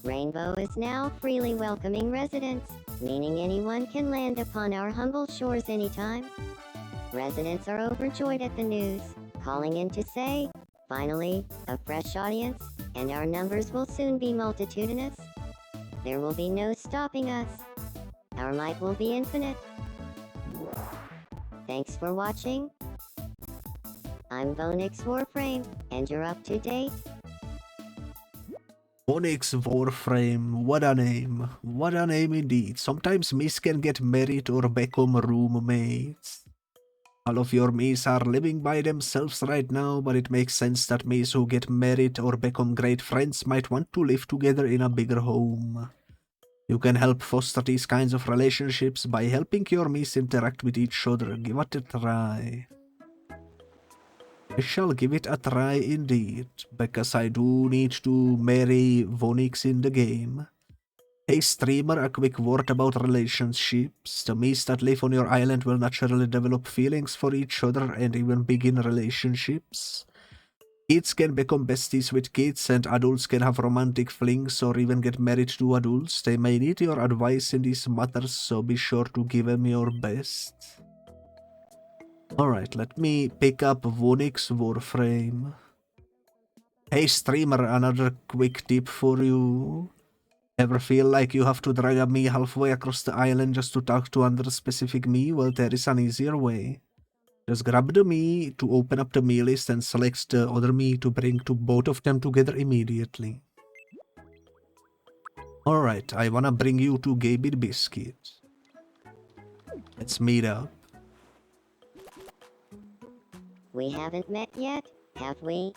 Rainbow is now freely welcoming residents, meaning anyone can land upon our humble shores anytime. Residents are overjoyed at the news, calling in to say, finally, a fresh audience, and our numbers will soon be multitudinous. There will be no stopping us. Our might will be infinite. Thanks for watching. I'm Vonix Warframe, and you're up to date. Vonix Warframe, what a name. What a name indeed. Sometimes Mis can get married or become roommates. All of your Mis are living by themselves right now, but it makes sense that Mis who get married or become great friends might want to live together in a bigger home. You can help foster these kinds of relationships by helping your Mis interact with each other. Give it a try. I shall give it a try indeed, because I do need to marry Vonix in the game. Hey streamer, a quick word about relationships. The Mis that live on your island will naturally develop feelings for each other and even begin relationships. Kids can become besties with kids, and adults can have romantic flings or even get married to adults. They may need your advice in these matters, so be sure to give them your best. Alright, let me pick up Vonix Warframe. Hey streamer, another quick tip for you. Ever feel like you have to drag a Me halfway across the island just to talk to another specific Me? Well, there is an easier way. Just grab the Me to open up the Me list and select the other Me to bring to both of them together immediately. Alright, I wanna bring you to Gabit Biscuit. Let's meet up. We haven't met yet, have we?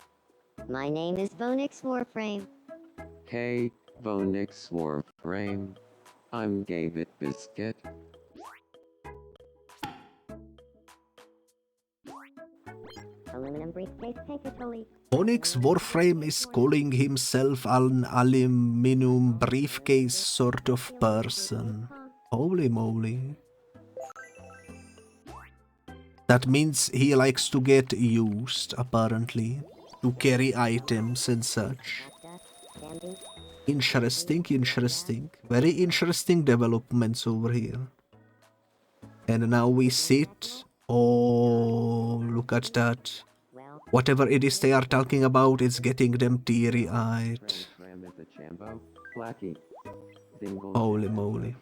My name is Vonix Warframe. Hey, Vonix Warframe. I'm Gabit Biscuit. Aluminum briefcase tankatoli. Vonix Warframe is calling himself an aluminum briefcase sort of person. Holy moly. That means he likes to get used, apparently, to carry items and such. Interesting, interesting. Very interesting developments over here. And now we sit. Oh, look at that. Whatever it is they are talking about, it's getting them teary-eyed. Holy moly.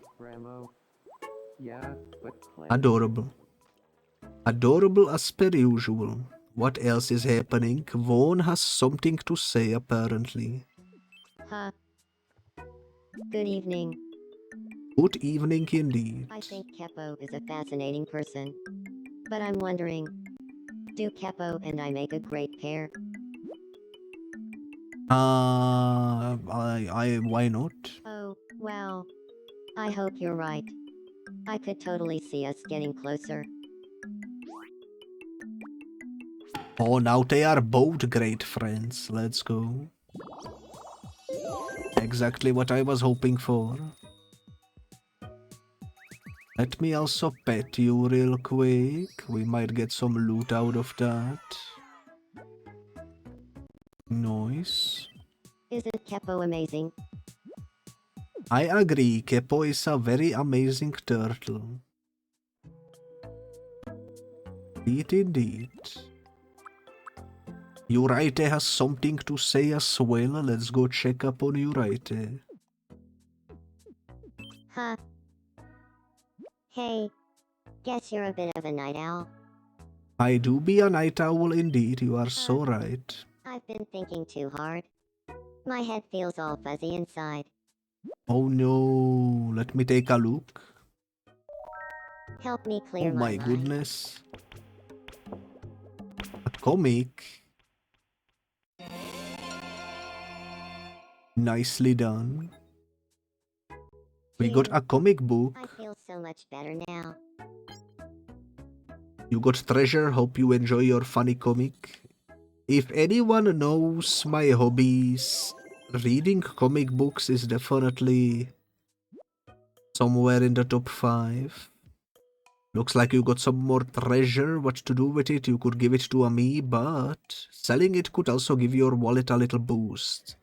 Adorable. Adorable as per usual. what else is happening? Vaughn has something to say apparently. Huh. Good evening. Good evening indeed. I think Keppo is a fascinating person. But I'm wondering, do Keppo and I make a great pair? Why not? Oh, well, I hope you're right. I could totally see us getting closer. Oh, now they are both great friends. Let's go. Exactly what I was hoping for. Let me also pet you real quick. We might get some loot out of that. Nice. Isn't Keppo amazing? I agree, Keppo is a very amazing turtle. Indeed. Yuraite has something to say as well. Let's go check up on Yuraite. Huh. Hey, guess you're a bit of a night owl. I do be a night owl indeed, you are so right. I've been thinking too hard. My head feels all fuzzy inside. Oh no, let me take a look. Help me clear Oh my my mind. goodness. A comic. Nicely done. We got a comic book. I feel so much better now. You got treasure. Hope you enjoy your funny comic. If anyone knows my hobbies, reading comic books is definitely somewhere in the top 5. Looks like you got some more treasure. What to do with it? You could give it to me, but selling it could also give your wallet a little boost.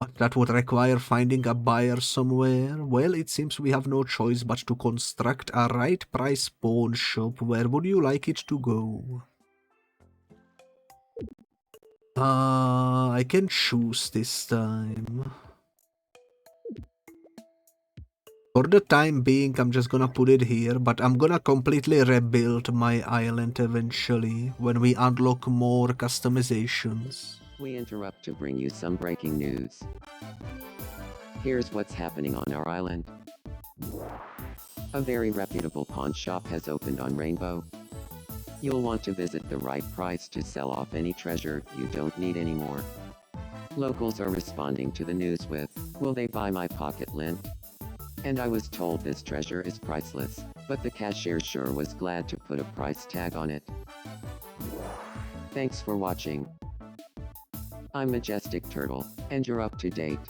But that would require finding a buyer somewhere. Well, it seems we have no choice but to construct a right price pawn shop. Where would you like it to go? I can choose this time. For the time being, I'm just gonna put it here, but I'm gonna completely rebuild my island eventually when we unlock more customizations. We interrupt to bring you some breaking news. Here's what's happening on our island. A very reputable pawn shop has opened on Rainbow. You'll want to visit the right price to sell off any treasure you don't need anymore. Locals are responding to the news with, "Will they buy my pocket lint?" And I was told this treasure is priceless, but the cashier sure was glad to put a price tag on it. Thanks for watching. I'm Majestic Turtle, and you're up to date.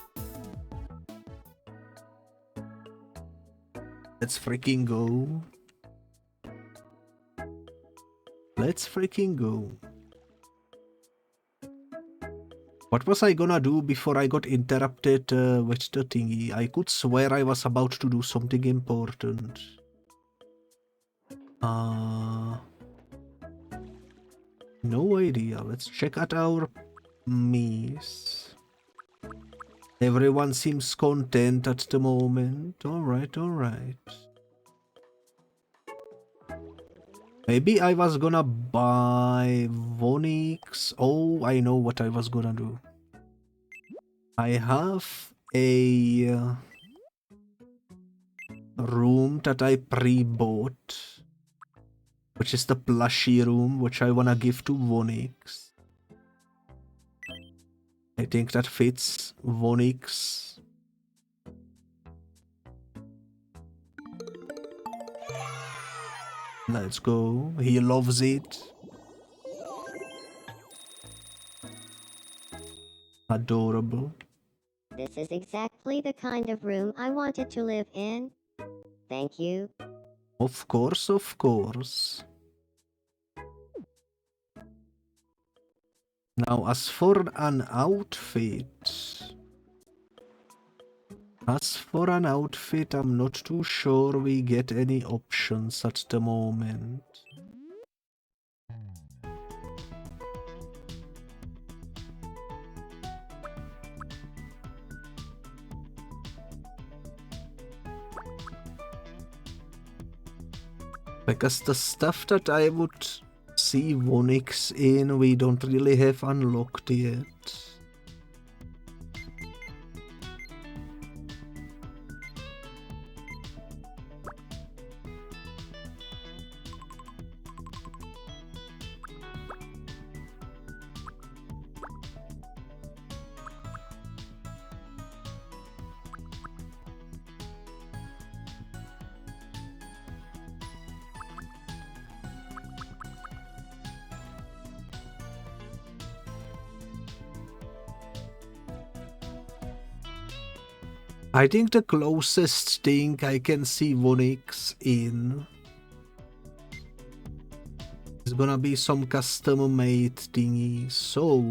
Let's freaking go. Let's freaking go. What was I gonna do before I got interrupted with the thingy? I could swear I was about to do something important. No idea. Let's check out our Mies. Everyone seems content at the moment. Alright, alright. Maybe I was gonna buy Vonix. Oh, I know what I was gonna do. I have a room that I pre-bought, which is the plushy room, which I wanna give to Vonix. I think that fits Vonix. Let's go. He loves it. Adorable. This is exactly the kind of room I wanted to live in. Thank you. Of course, of course. Now, as for an outfit... I'm not too sure we get any options at the moment. Because the stuff that I would see Vonix in, we don't really have unlocked yet. I think the closest thing I can see Vonix in is gonna be some custom made thingy, so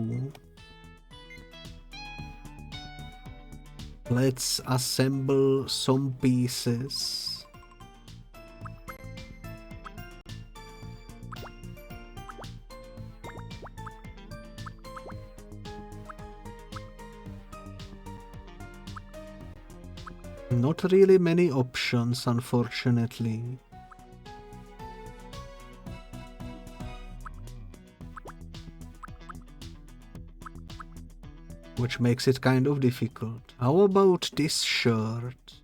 let's assemble some pieces. Not really many options, unfortunately. Which makes it kind of difficult. How about this shirt?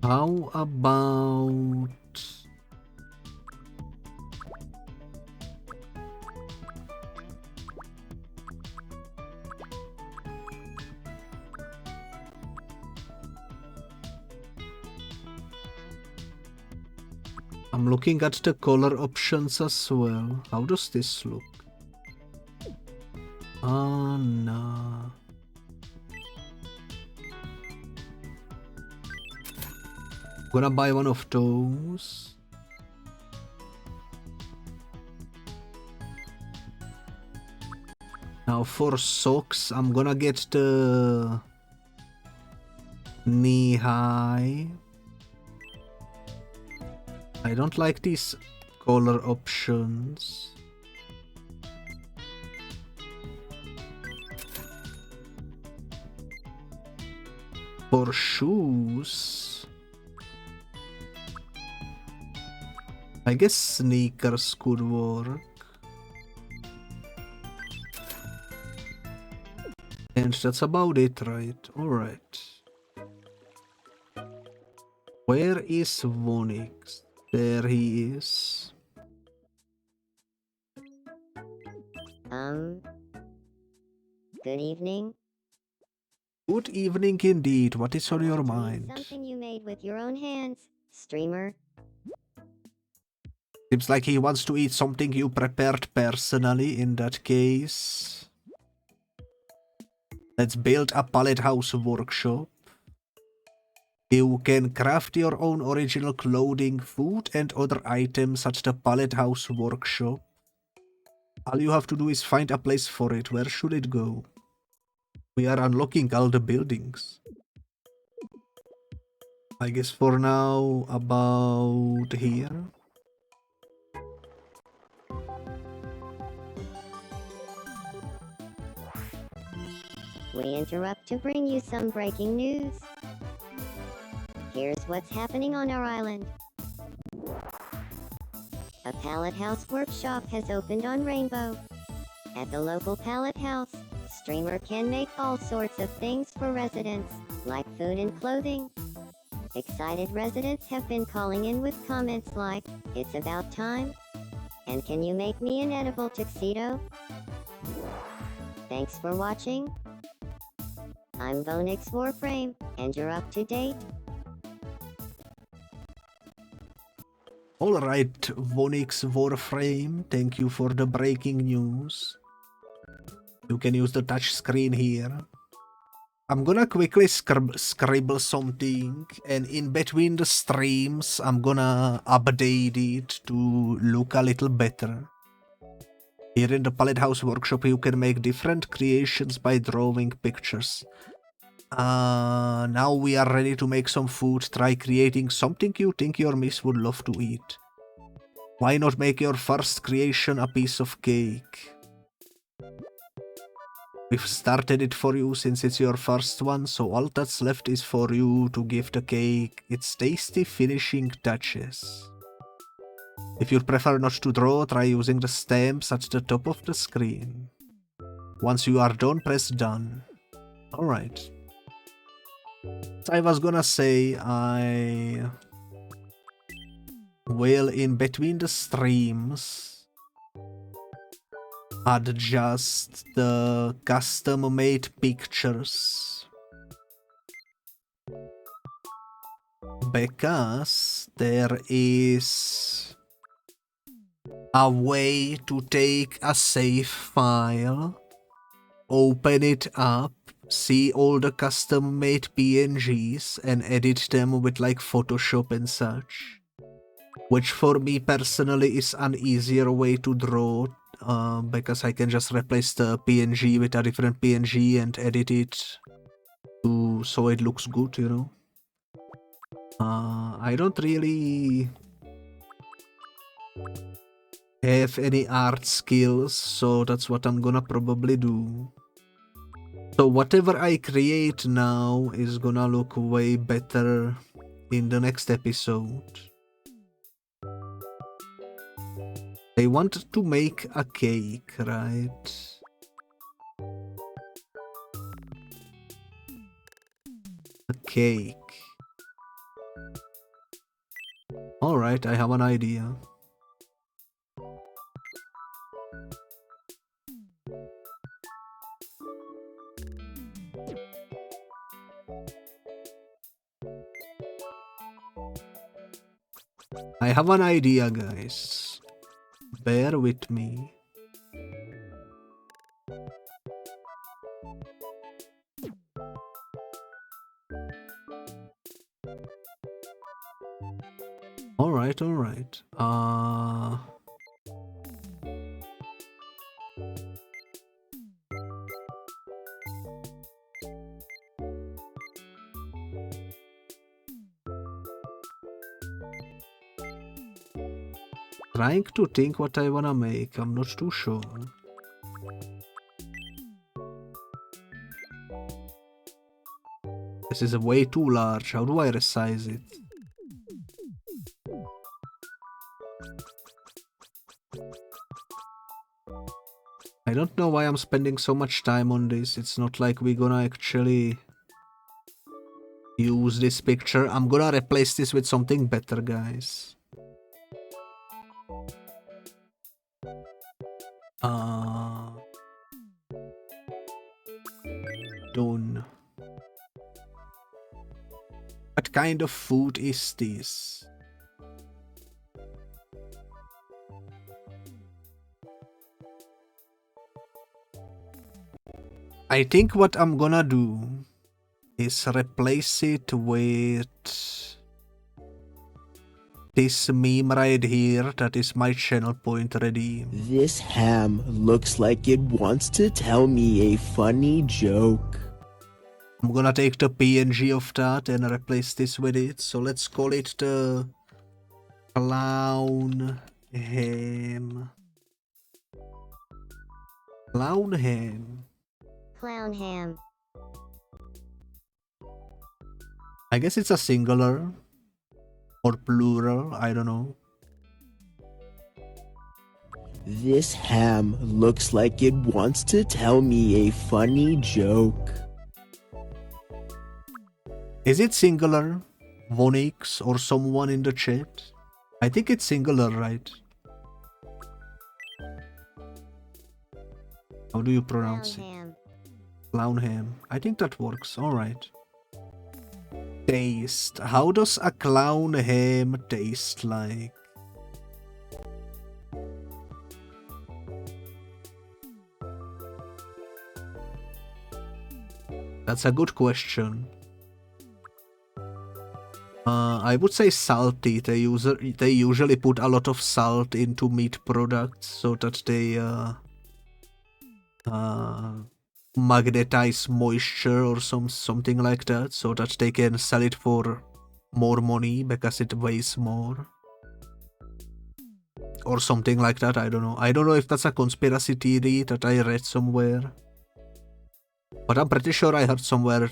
How about... I'm looking at the color options as well. How does this look? Oh no. Gonna buy one of those. Now for socks, I'm gonna get the knee high. I don't like these color options. For shoes, I guess sneakers could work. And that's about it, right? Alright. Where is Vonix? There he is. Good evening. Good evening indeed. What is on your Want to eat mind? Something you made with your own hands, streamer. Seems like he wants to eat something you prepared personally. In that case, let's build a pallet house workshop. You can craft your own original clothing, food, and other items at the pallet house workshop. All you have to do is find a place for it. Where should it go? We are unlocking all the buildings. I guess for now, about here. We interrupt to bring you some breaking news. Here's what's happening on our island. A pallet house workshop has opened on Rainbow. At the local pallet house, streamer can make all sorts of things for residents, like food and clothing. Excited residents have been calling in with comments like, "It's about time," and "Can you make me an edible tuxedo?" Thanks for watching. I'm Vonix Warframe, and you're up to date. Alright, Vonix Warframe, thank you for the breaking news. You can use the touch screen here. I'm gonna quickly scribble something, and in between the streams, I'm gonna update it to look a little better. Here in the Pallet House workshop, you can make different creations by drawing pictures. Now we are ready to make some food. Try creating something you think your miss would love to eat. Why not make your first creation a piece of cake? We've started it for you since it's your first one, so all that's left is for you to give the cake its tasty finishing touches. If you prefer not to draw, try using the stamps at the top of the screen. Once you are done, press done. Alright. I was gonna say I will, in between the streams, adjust the custom-made pictures. Because there is a way to take a save file, open it up, see all the custom-made PNGs and edit them with like Photoshop and such. Which for me personally is an easier way to draw, because I can just replace the PNG with a different PNG and edit it so it looks good, you know. I don't really have any art skills, so that's what I'm gonna probably do. So whatever I create now is gonna look way better in the next episode. I want to make a cake, right? A cake. Alright, I have an idea. I have an idea, guys. Bear with me. Alright, alright. Trying to think what I wanna make, I'm not too sure. This is way too large, how do I resize it? I don't know why I'm spending so much time on this, it's not like we're gonna actually use this picture. I'm gonna replace this with something better, guys. Done. What kind of food is this? I think what I'm gonna do is replace it with this meme right here. That is my channel point ready. This ham looks like it wants to tell me a funny joke. I'm gonna take the PNG of that and replace this with it. So let's call it the clown ham. Clown ham. Clown ham. I guess it's a singular or plural, I don't know. This ham looks like it wants to tell me a funny joke. Is it singular? Vonix or someone in the chat? I think it's singular, right? How do you pronounce Clown it? ham. Clown ham. I think that works. Alright. Taste. How does a clown ham taste like? That's a good question. I would say salty. They usually put a lot of salt into meat products so that they magnetize moisture or something like that, so that they can sell it for more money because it weighs more. Or something like that, I don't know. I don't know if that's a conspiracy theory that I read somewhere. But I'm pretty sure I heard somewhere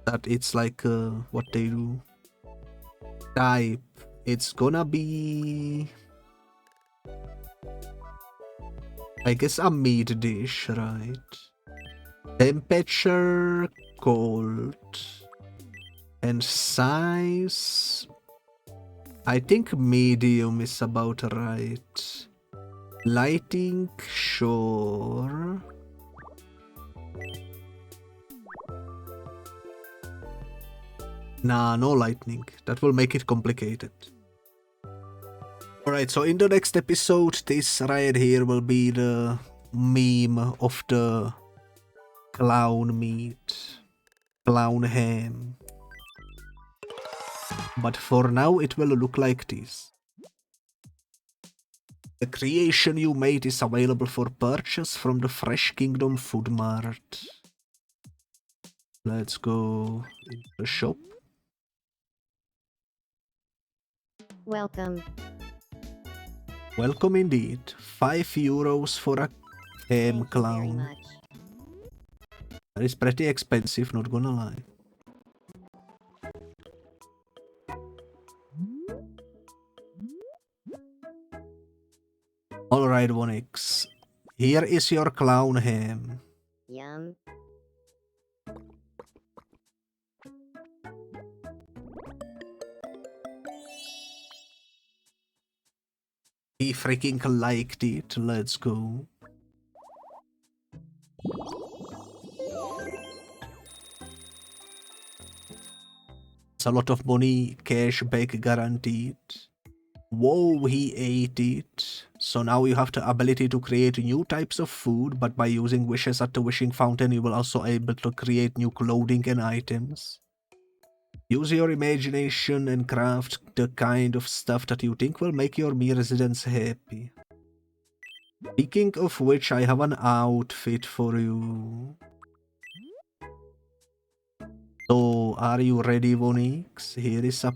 that it's like what they do. Type. It's gonna be I guess a meat dish, right? Temperature, cold. And size... I think medium is about right. Lighting, sure. Nah, no lightning. That will make it complicated. Alright, so in the next episode, this right here will be the meme of the clown meat. Clown ham. But for now, it will look like this. The creation you made is available for purchase from the Fresh Kingdom Food Mart. Let's go into the shop. Welcome. Welcome indeed. €5 for a ham Thank you very clown. much. That is pretty expensive, not gonna lie. Alright, 1x. Here is your clown ham. Yum. He freaking liked it. Let's go. It's a lot of money, cash back guaranteed. Whoa, he ate it. So now you have the ability to create new types of food, but by using wishes at the wishing fountain, you will also able to create new clothing and items. Use your imagination and craft the kind of stuff that you think will make your me residents happy. Speaking of which, I have an outfit for you. So, are you ready, Vonix? Here is a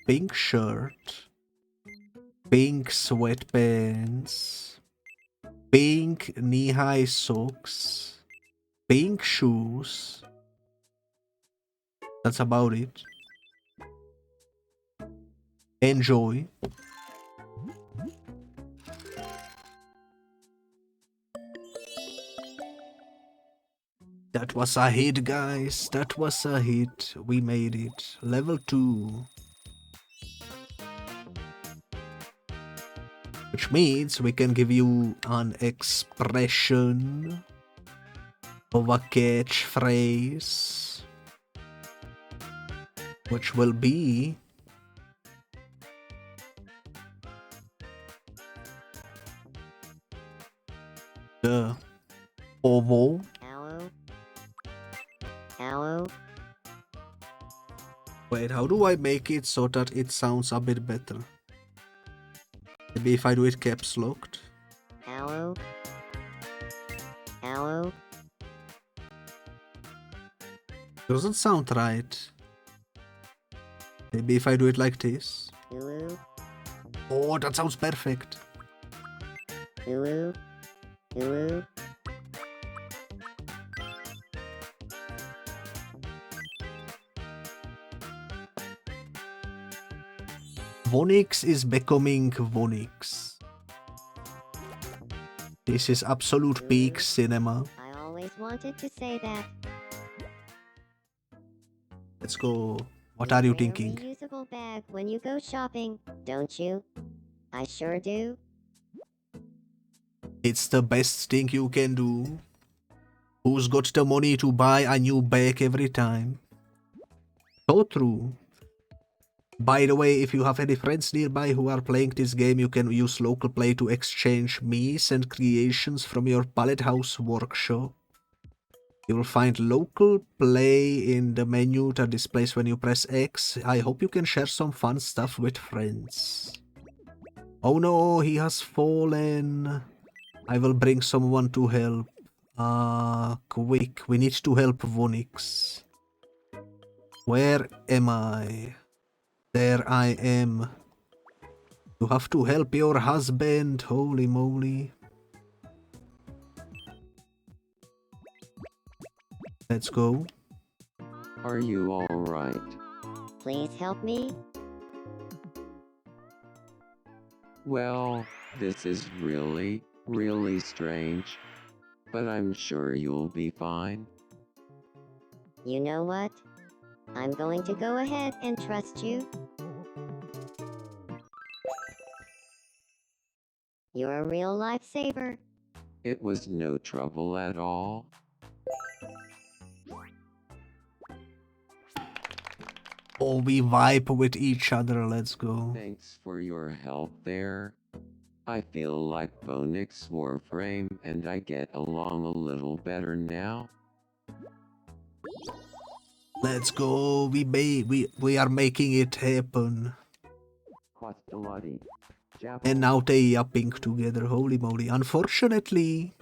pink shirt, pink sweatpants, pink knee-high socks, pink shoes. That's about it. Enjoy. That was a hit, guys. That was a hit. We made it. Level 2. Which means we can give you an expression of a catchphrase, which will be the ovo. Ow. Wait, how do I make it so that it sounds a bit better? Maybe if I do it caps locked. Ow. Doesn't sound right. Maybe if I do it like this. Ooh. Oh, that sounds perfect. Ooh. Vonix is becoming Vonix. This is absolute peak cinema. I always wanted to say that. Let's go. What are you wear a thinking? reusable bag when you go shopping, don't you? I sure do. It's the best thing you can do. Who's got the money to buy a new bag every time? So true. By the way, if you have any friends nearby who are playing this game, you can use local play to exchange me's and creations from your pallet house workshop. You will find local play in the menu that displays when you press X. I hope you can share some fun stuff with friends. Oh no, he has fallen. I will bring someone to help. Quick, we need to help Vonix. Where am I? There I am. You have to help your husband, holy moly. Let's go. Are you alright? Please help me. Well, this is really Really strange. But I'm sure you'll be fine. You know what? I'm going to go ahead and trust you. You're a real lifesaver. It was no trouble at all. Oh, we vibe with each other, let's go. Thanks for your help there. I feel like Bonix Warframe and I get along a little better now. Let's go, we are making it happen. Quastelati. And now they are pink together, holy moly. Unfortunately,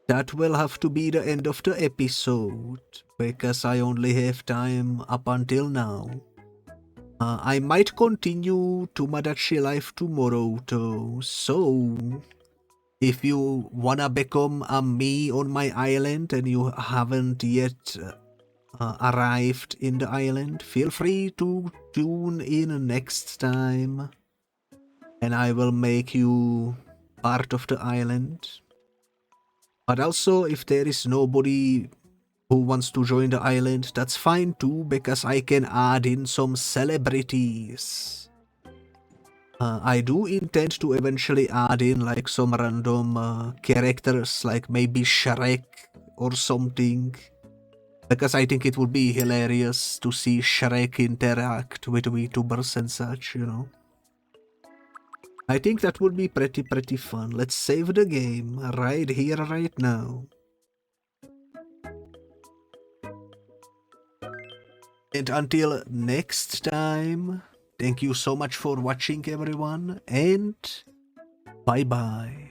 that will have to be the end of the episode, because I only have time up until now. I might continue Tomodachi live tomorrow though, so if you wanna become a me on my island and you haven't yet arrived in the island, feel free to tune in next time and I will make you part of the island. But also, if there is nobody who wants to join the island, that's fine too, because I can add in some celebrities. I do intend to eventually add in like some random characters, like maybe Shrek or something. Because I think it would be hilarious to see Shrek interact with VTubers and such, you know. I think that would be pretty fun. Let's save the game right here, right now. And until next time, thank you so much for watching, everyone, and bye-bye.